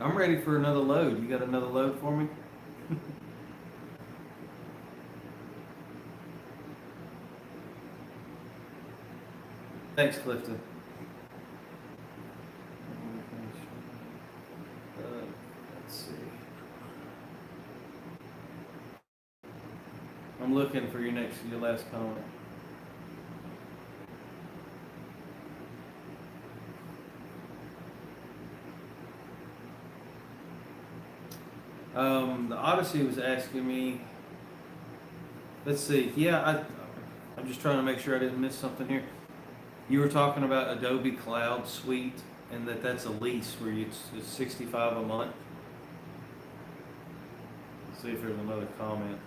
I'm ready for another load. You got another load for me? Thanks, Clifton. Let's see. I'm looking for your last comment. The Odyssey was asking me. Let's see. Yeah, I'm just trying to make sure I didn't miss something here. You were talking about Adobe Cloud Suite, and that's a lease where it's $65 a month. Let's see if there's another comment.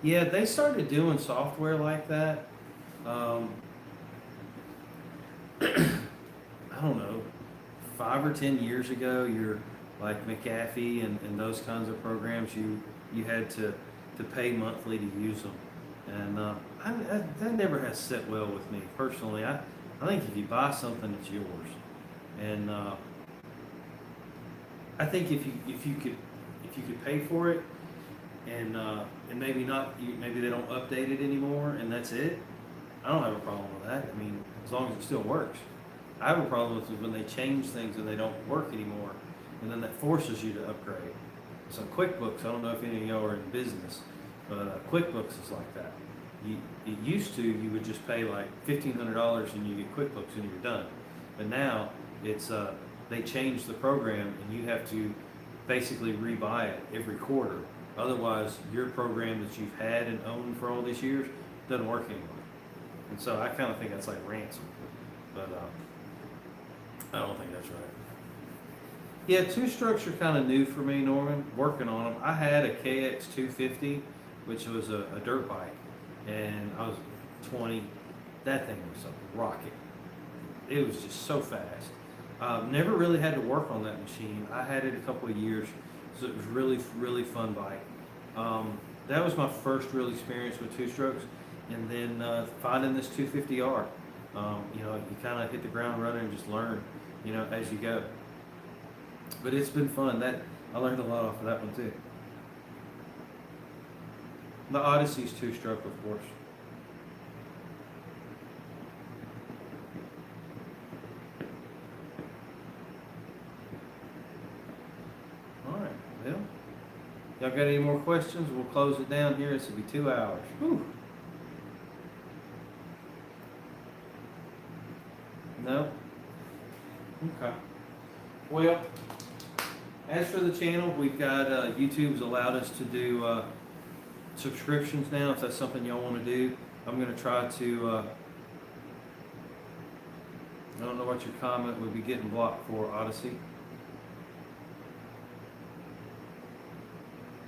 Yeah, they started doing software like that. I don't know, 5 or 10 years ago. You're like McAfee and those kinds of programs. You had to pay monthly to use them, and that never has set well with me personally. I think if you buy something, it's yours, and I think if you could pay for it, and maybe they don't update it anymore, and that's it. I don't have a problem with that. I mean, as long as it still works. I have a problem with when they change things and they don't work anymore, and then that forces you to upgrade. So QuickBooks, I don't know if any of y'all are in business, but QuickBooks is like that. It used to, you would just pay like $1,500 and you get QuickBooks and you're done. But now it's they change the program and you have to basically rebuy it every quarter. Otherwise, your program that you've had and owned for all these years doesn't work anymore. And so I kind of think that's like ransom, but I don't think that's right. Yeah, two-strokes are kind of new for me, Norman, working on them. I had a KX 250, which was a dirt bike, and I was 20. That thing was a rocket. It was just so fast. Never really had to work on that machine. I had it a couple of years, so it was really fun bike. That was my first real experience with two-strokes, and then finding this 250R. You kind of hit the ground running and just learn, as you go. But it's been fun. I learned a lot off of that one too. The Odyssey's two-stroke, of course. All right, well, y'all got any more questions? We'll close it down here. This will be 2 hours. Whew. No? Okay. Well, As for the channel, we've got YouTube's allowed us to do subscriptions now. If that's something y'all want to do, I'm going to try to. I don't know what your comment would be getting blocked for, Odyssey.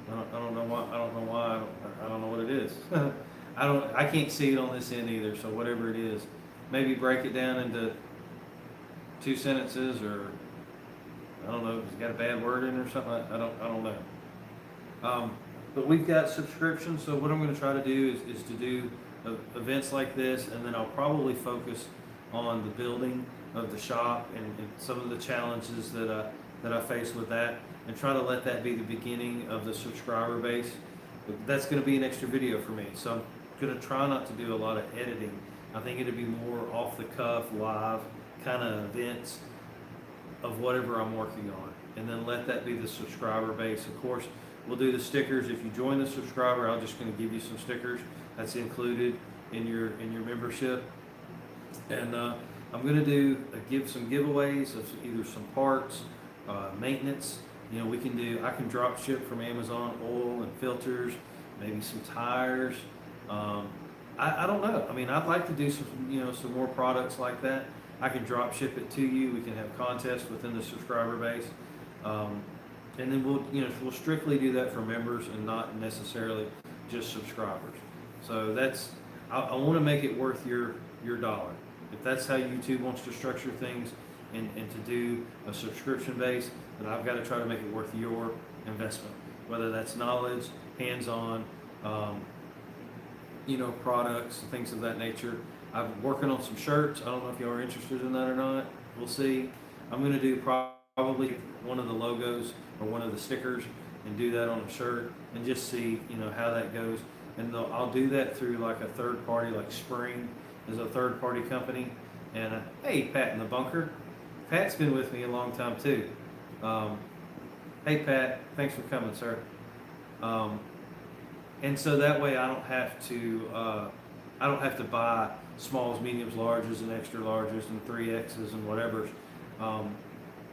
I don't know why. I don't know why. I don't know what it is. I can't see it on this end either. So whatever it is, maybe break it down into 2 sentences, or I don't know if it's got a bad word in it or something. I don't know. But we've got subscriptions. So what I'm going to try to do is to do events like this, and then I'll probably focus on the building of the shop and some of the challenges that I face with that, and try to let that be the beginning of the subscriber base. But that's going to be an extra video for me, so I'm going to try not to do a lot of editing. I think it'll be more off the cuff, live kind of events of whatever I'm working on, and then let that be the subscriber base. Of course, we'll do the stickers. If you join the subscriber, I'm just going to give you some stickers. That's included in your membership. And I'm going to give some giveaways of either some parts, maintenance. You know, I can drop ship from Amazon oil and filters, maybe some tires. I don't know. I mean, I'd like to do some more products like that. I can drop ship it to you. We can have contests within the subscriber base. And then we'll strictly do that for members and not necessarily just subscribers. So I want to make it worth your dollar. If that's how YouTube wants to structure things and to do a subscription base, then I've got to try to make it worth your investment. Whether that's knowledge, hands-on, products and things of that nature. I'm working on some shirts. I don't know if y'all are interested in that or not. We'll see. I'm going to do probably one of the logos or one of the stickers and do that on a shirt and just see, how that goes. And I'll do that through like a third party, like Spring is a third party company. And hey, Pat in the bunker. Pat's been with me a long time too. Hey Pat, thanks for coming, sir. And so that way I don't have to buy smalls, mediums, larges, and extra larges, and 3Xs and whatever.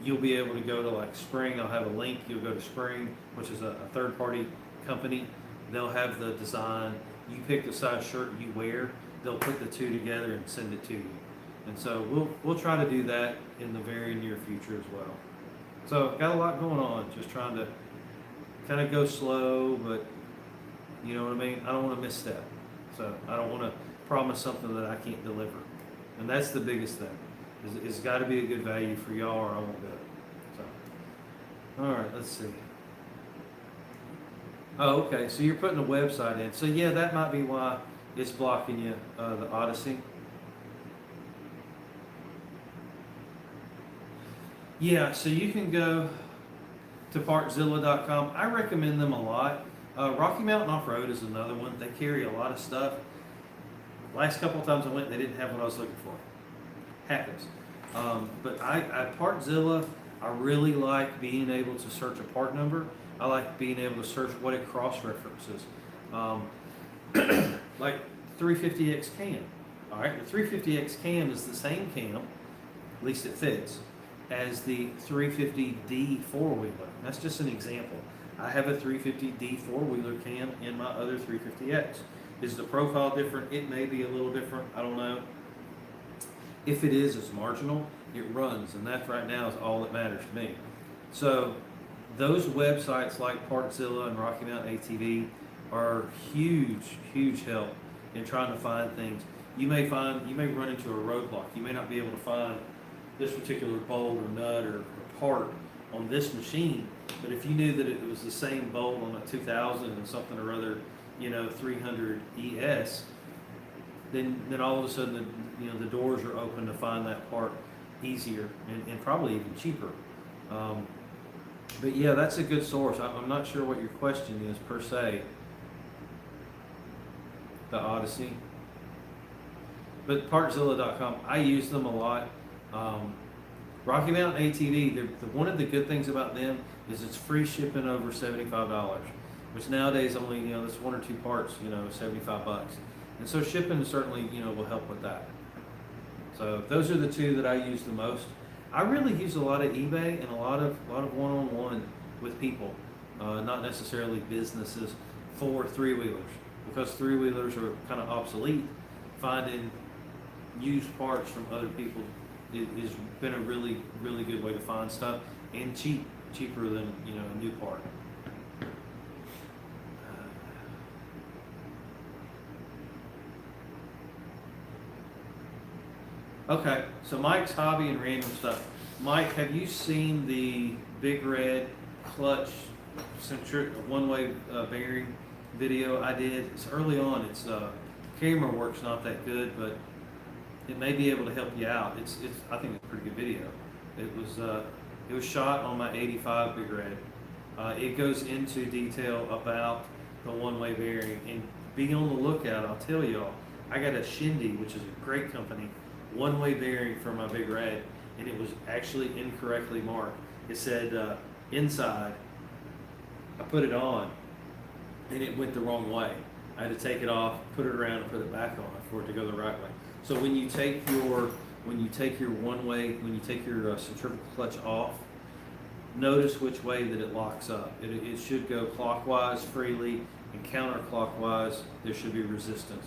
You'll be able to go to like Spring. I'll have a link. You'll go to Spring, which is a third-party company. They'll have the design. You pick the size shirt you wear. They'll put the two together and send it to you. And so we'll try to do that in the very near future as well. So got a lot going on. Just trying to kind of go slow, but you know what I mean? I don't want to misstep. So I don't want to promise something that I can't deliver. And that's the biggest thing. It's got to be a good value for y'all or I won't do it. So, all right, let's see. Oh, okay, so you're putting a website in. So yeah, that might be why it's blocking you, the Odyssey. Yeah, so you can go to partzilla.com. I recommend them a lot. Rocky Mountain Off-Road is another one. They carry a lot of stuff. Last couple of times I went, they didn't have what I was looking for. Happens. But Partzilla, I really like being able to search a part number. I like being able to search what it cross-references. Like 350X cam. All right, the 350X cam is the same cam, at least it fits, as the 350D four-wheeler. That's just an example. I have a 350D four-wheeler cam in my other 350X. Is the profile different? It may be a little different. I don't know. If it is, it's marginal. It runs, and that right now is all that matters to me. So those websites like Partzilla and Rocky Mountain ATV are huge help in trying to find things. You may run into a roadblock. You may not be able to find this particular bolt or nut or part on this machine, but if you knew that it was the same bolt on a 2000 and something or other, 300 ES, then all of a sudden the doors are open to find that part easier and probably even cheaper. But yeah, that's a good source. I'm not sure what your question is per se. The Odyssey. But partzilla.com, I use them a lot. Rocky Mountain ATV, one of the good things about them is it's free shipping over $75, which nowadays only, that's one or two parts, $75. And so shipping certainly, will help with that. So those are the two that I use the most. I really use a lot of eBay and a lot of one-on-one people, not necessarily businesses, for three-wheelers, because three-wheelers are kind of obsolete. Finding used parts from other people has been a really, really good way to find stuff, and cheaper than, you know, a new part. Okay, so Mike's hobby and random stuff. Mike, have you seen the big red clutch one-way bearing video I did? It's early on. It's camera work's not that good, but it may be able to help you out. It's I think it's a pretty good video. It was shot on my 85 big red. It goes into detail about the one-way bearing, and be on the lookout. I'll tell y'all, I got a Shindy, which is a great company, one-way bearing for my big red, and it was actually incorrectly marked. It said inside. I put it on, and it went the wrong way. I had to take it off, put it around, and put it back on for it to go the right way. So when you take your centrifugal clutch off, notice which way that it locks up. It should go clockwise freely, and counterclockwise there should be resistance.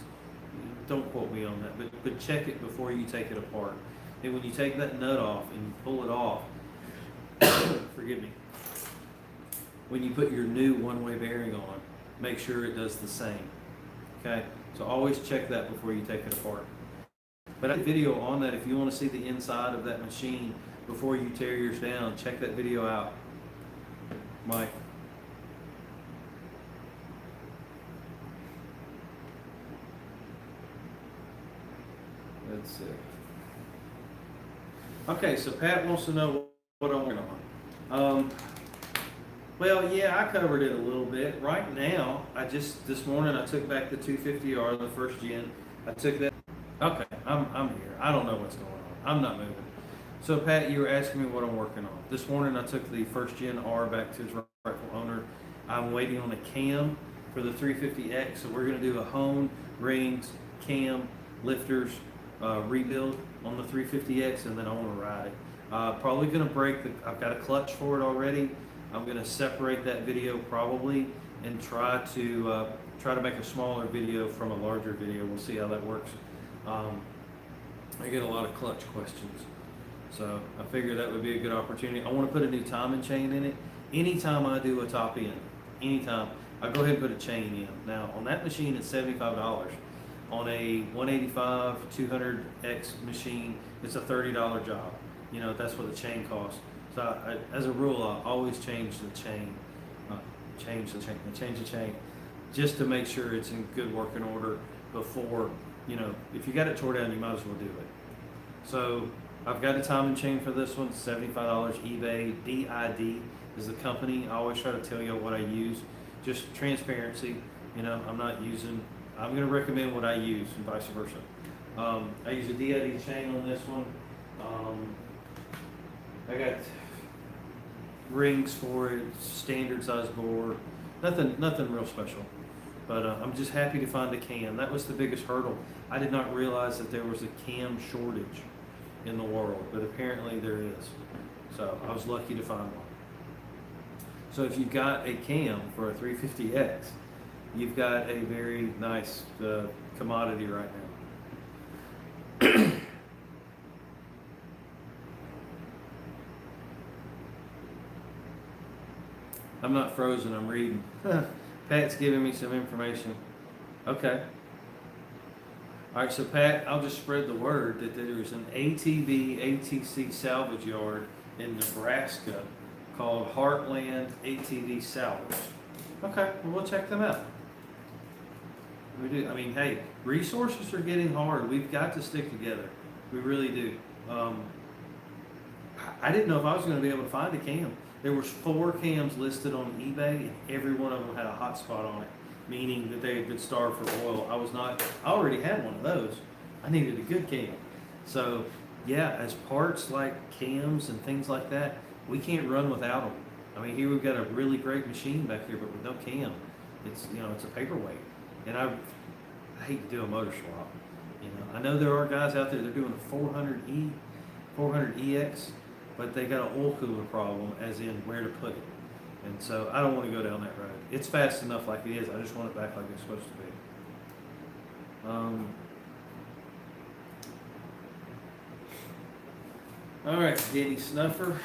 Don't quote me on that, but check it before you take it apart. And when you take that nut off and you pull it off, forgive me, when you put your new one-way bearing on, make sure it does the same. Okay, so always check that before you take it apart. But I have a video on that. If you want to see the inside of that machine before you tear yours down, check that video out, Mike. That's it. Okay, so Pat wants to know what I'm working on. Well, yeah, I covered it a little bit. Right now, this morning I took back the 250R, the first gen. I took that. Okay, I'm here. I don't know what's going on. I'm not moving. So Pat, you were asking me what I'm working on. This morning I took the first gen R back to its rightful owner. I'm waiting on a cam for the 350X. So we're going to do a hone, rings, cam, lifters, rebuild on the 350X, and then I want to ride it. Probably going to break I've got a clutch for it already. I'm going to separate that video probably and try to make a smaller video from a larger video. We'll see how that works. I get a lot of clutch questions, so I figured that would be a good opportunity. I want to put a new timing chain in it. Anytime I do a top end, anytime, I go ahead and put a chain in. Now on that machine it's $75. On a 185 200X machine, it's a $30 job. You know, that's what the chain costs. So as a rule, I always change the chain, change the chain, just to make sure it's in good working order before, you know, if you got it tore down, you might as well do it. So I've got a timing chain for this one, $75 eBay. D.I.D is the company. I always try to tell you what I use, just transparency. You know, I'm going to recommend what I use and vice versa. I use a D.I.D chain on this one. I got rings for it, standard size bore, nothing real special. But I'm just happy to find a cam. That was the biggest hurdle. I did not realize that there was a cam shortage in the world, but apparently there is. So I was lucky to find one. So if you've got a cam for a 350X, you've got a very nice commodity right now. I'm not frozen, I'm reading. Pat's giving me some information. Okay. All right, so Pat, I'll just spread the word that there's an ATV salvage yard in Nebraska called Heartland ATV Salvage. Okay, well, we'll check them out. We do. I mean, hey, resources are getting hard. We've got to stick together. We really do. I didn't know if I was going to be able to find a cam. There was 4 cams listed on eBay, and every one of them had a hot spot on it, meaning that they had been starved for oil. I already had one of those. I needed a good cam. So, yeah, as parts like cams and things like that, we can't run without them. I mean, here we've got a really great machine back here, but with no cam, it's a paperweight. And I hate to do a motor swap. I know there are guys out there that are doing a 400EX, but they got an oil cooler problem, as in where to put it. And so I don't want to go down that road. It's fast enough like it is. I just want it back like it's supposed to be. All right, Denny Snuffer.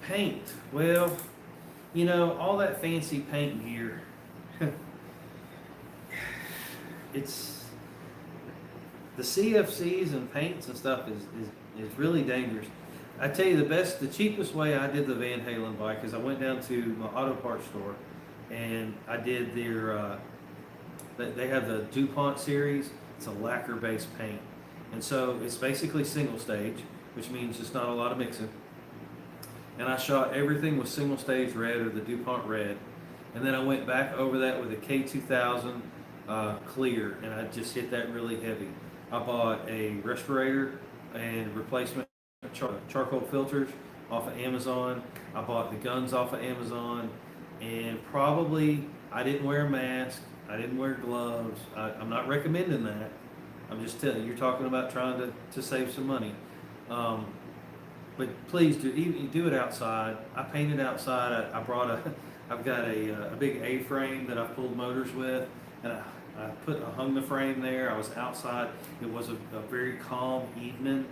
Paint. Well, you know, all that fancy paint gear, it's the CFCs and paints and stuff is really dangerous. I tell you the cheapest way I did the Van Halen bike is I went down to my auto parts store and I did their, they have the DuPont series. It's a lacquer based paint. And so it's basically single stage, which means it's not a lot of mixing. And I shot everything with single stage red or the DuPont red. And then I went back over that with a K2000 clear and I just hit that really heavy. I bought a respirator and replacement charcoal filters off of Amazon. I bought the guns off of Amazon, and probably I didn't wear a mask. I didn't wear gloves. I'm not recommending that. I'm just telling you, you're talking about trying to save some money. But please do it outside. I painted outside. I've got a big A-frame that I've pulled motors with, and I hung the frame there. I was outside. It was a very calm evening.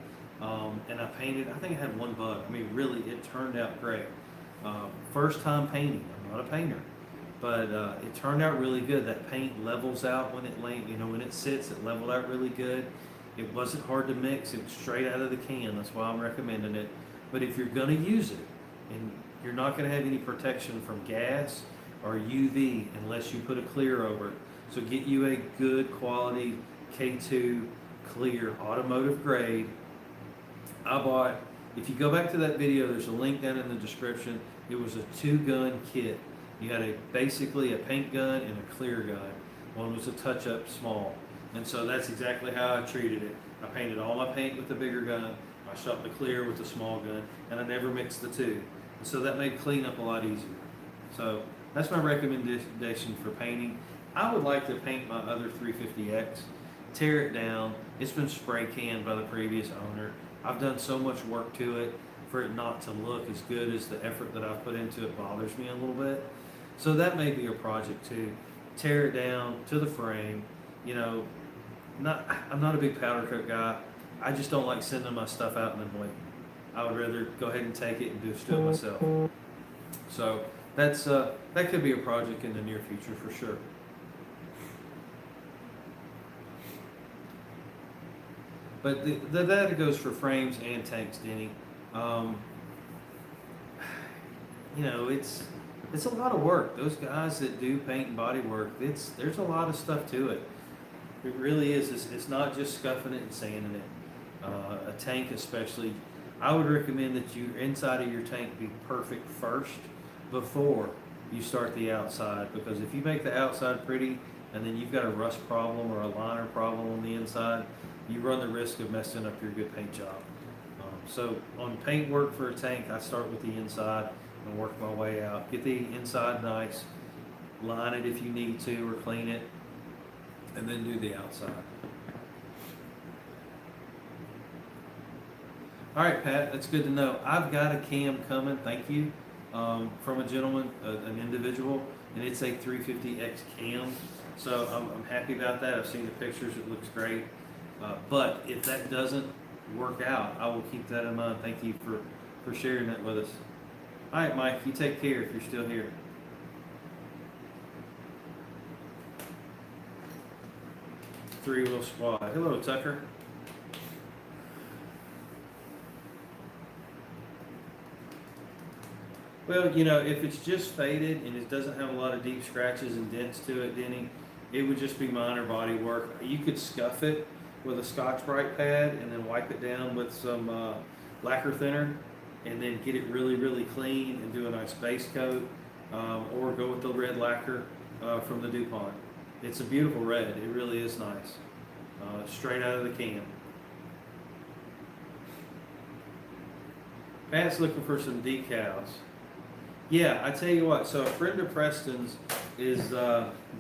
And I painted, I think I had one bug. I mean, really, it turned out great. First time painting. I'm not a painter. But it turned out really good. That paint levels out when when it sits, it leveled out really good. It wasn't hard to mix. It was straight out of the can. That's why I'm recommending it. But if you're going to use it, and you're not going to have any protection from gas or UV unless you put a clear over it. So get you a good quality K2 clear automotive grade. I bought, if you go back to that video, there's a link down in the description. It was a 2-gun kit. You had basically a paint gun and a clear gun. One was a touch-up small. And so that's exactly how I treated it. I painted all my paint with the bigger gun. I shot the clear with the small gun, and I never mixed the two. And so that made cleanup a lot easier. So that's my recommendation for painting. I would like to paint my other 350X, tear it down. It's been spray canned by the previous owner. I've done so much work to it for it not to look as good as the effort that I've put into it bothers me a little bit. So that may be a project too. Tear it down to the frame. You know, I'm not a big powder coat guy. I just don't like sending my stuff out and then waiting. I would rather go ahead and take it and do it myself. So that's that could be a project in the near future for sure. But that goes for frames and tanks, Denny. You know, it's a lot of work. Those guys that do paint and body work, there's a lot of stuff to it. It really is. It's not just scuffing it and sanding it. A tank especially, I would recommend that your inside of your tank be perfect first before you start the outside, because if you make the outside pretty and then you've got a rust problem or a liner problem on the inside, you run the risk of messing up your good paint job. So on paint work for a tank, I start with the inside and work my way out. Get the inside nice, line it if you need to or clean it, and then do the outside. All right, Pat, that's good to know. I've got a cam coming, thank you, from a gentleman, an individual, and it's a 350X cam. So I'm happy about that. I've seen the pictures, it looks great. But if that doesn't work out, I will keep that in mind. Thank you for sharing that with us. All right, Mike, you take care if you're still here. Three-wheel squad. Hello, Tucker. Well, you know, if it's just faded and it doesn't have a lot of deep scratches and dents to it, Denny, it would just be minor body work. You could scuff it with a Scotch-Brite pad and then wipe it down with some lacquer thinner and then get it really, really clean and do a nice base coat, or go with the red lacquer from the DuPont. It's a beautiful red. It really is nice. Straight out of the can. Pat's looking for some decals. Yeah, I tell you what, so a friend of Preston's is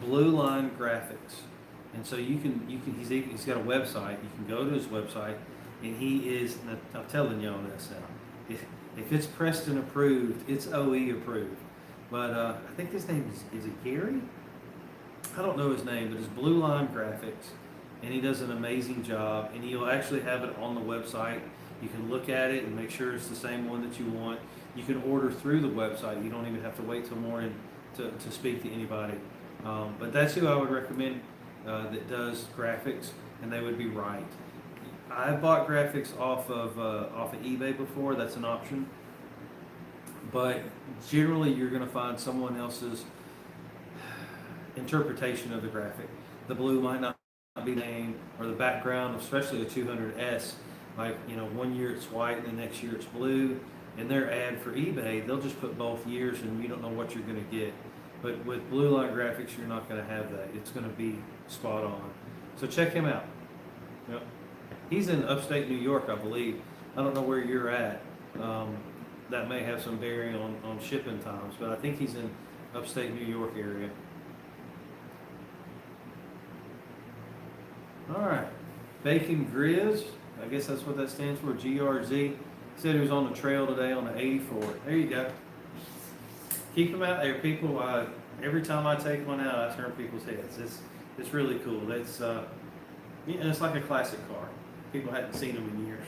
Blue Line Graphics. And so he's got a website. You can go to his website, and I'm telling y'all this now. If it's Preston approved, it's OE approved. But I think his name is it Gary? I don't know his name, but it's Blue Line Graphics, and he does an amazing job. And he'll actually have it on the website. You can look at it and make sure it's the same one that you want. You can order through the website. You don't even have to wait till morning to speak to anybody. But that's who I would recommend that does graphics, and they would be right. I bought graphics off of eBay before. That's an option. But generally, you're going to find someone else's interpretation of the graphic. The blue might not be the name, or the background, especially a 200S. Like, you know, one year it's white and the next year it's blue. In their ad for eBay, they'll just put both years and you don't know what you're going to get. But with Blue Line Graphics, you're not going to have that. It's going to be spot on. So check him out. Yep. He's in upstate New York, I believe. I don't know where you're at. That may have some bearing on shipping times, but I think he's in upstate New York area. All right. Bacon Grizz. I guess that's what that stands for, GRZ. He said he was on the trail today on the 84. There you go. Keep them out there, people. Every time I take one out, I turn people's heads. It's really cool. It's you know, it's like a classic car. People hadn't seen them in years.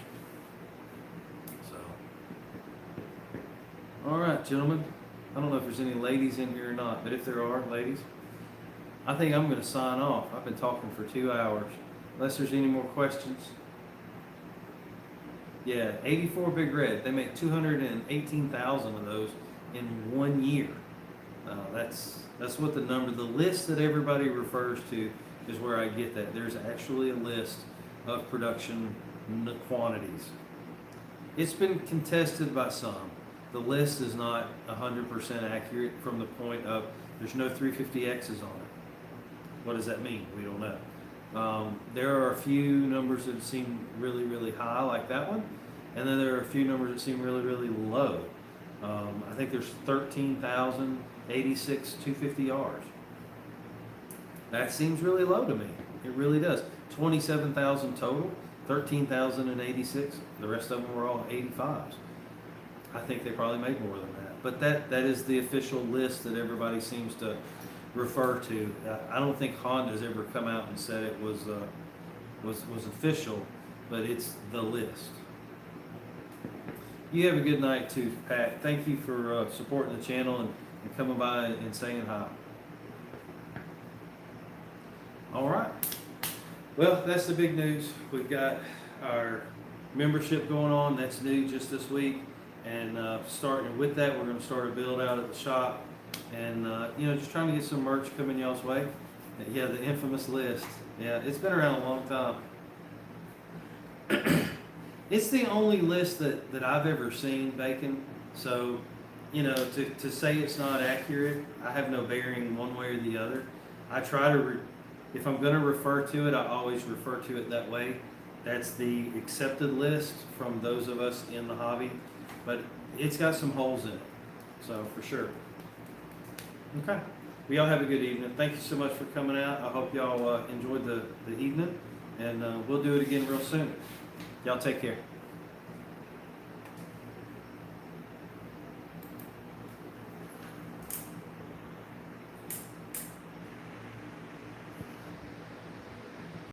So, all right, gentlemen. I don't know if there's any ladies in here or not, but if there are ladies, I think I'm going to sign off. I've been talking for 2 hours. Unless there's any more questions. Yeah, 84 Big Red. They make 218,000 of those in 1 year. That's what the number, the list that everybody refers to is where I get that. There's actually a list of production quantities. It's been contested by some. The list is not 100% accurate from the point of there's no 350Xs on it. What does that mean? We don't know. There are a few numbers that seem really, really high, like that one, and then there are a few numbers that seem really, really low. I think there's 13,086 250Rs. That seems really low to me. It really does. 27,000 total, 13,086. The rest of them were all 85s. I think they probably made more than that. But that is the official list that everybody seems to refer to. I don't think Honda's ever come out and said it was official, but it's the list. You have a good night too, Pat. Thank you for supporting the channel and coming by and saying hi. All right. Well, that's the big news. We've got our membership going on. That's new just this week. And starting with that, we're going to start a build out at the shop. And, you know, just trying to get some merch coming y'all's way. Yeah, the infamous list. Yeah, it's been around a long time. It's the only list that I've ever seen, Bacon. So, you know, to say it's not accurate, I have no bearing one way or the other. I try to, if I'm going to refer to it, I always refer to it that way. That's the accepted list from those of us in the hobby. But it's got some holes in it. So, for sure. Okay. Well, y'all have a good evening. Thank you so much for coming out. I hope y'all enjoyed the evening. And we'll do it again real soon. Y'all take care.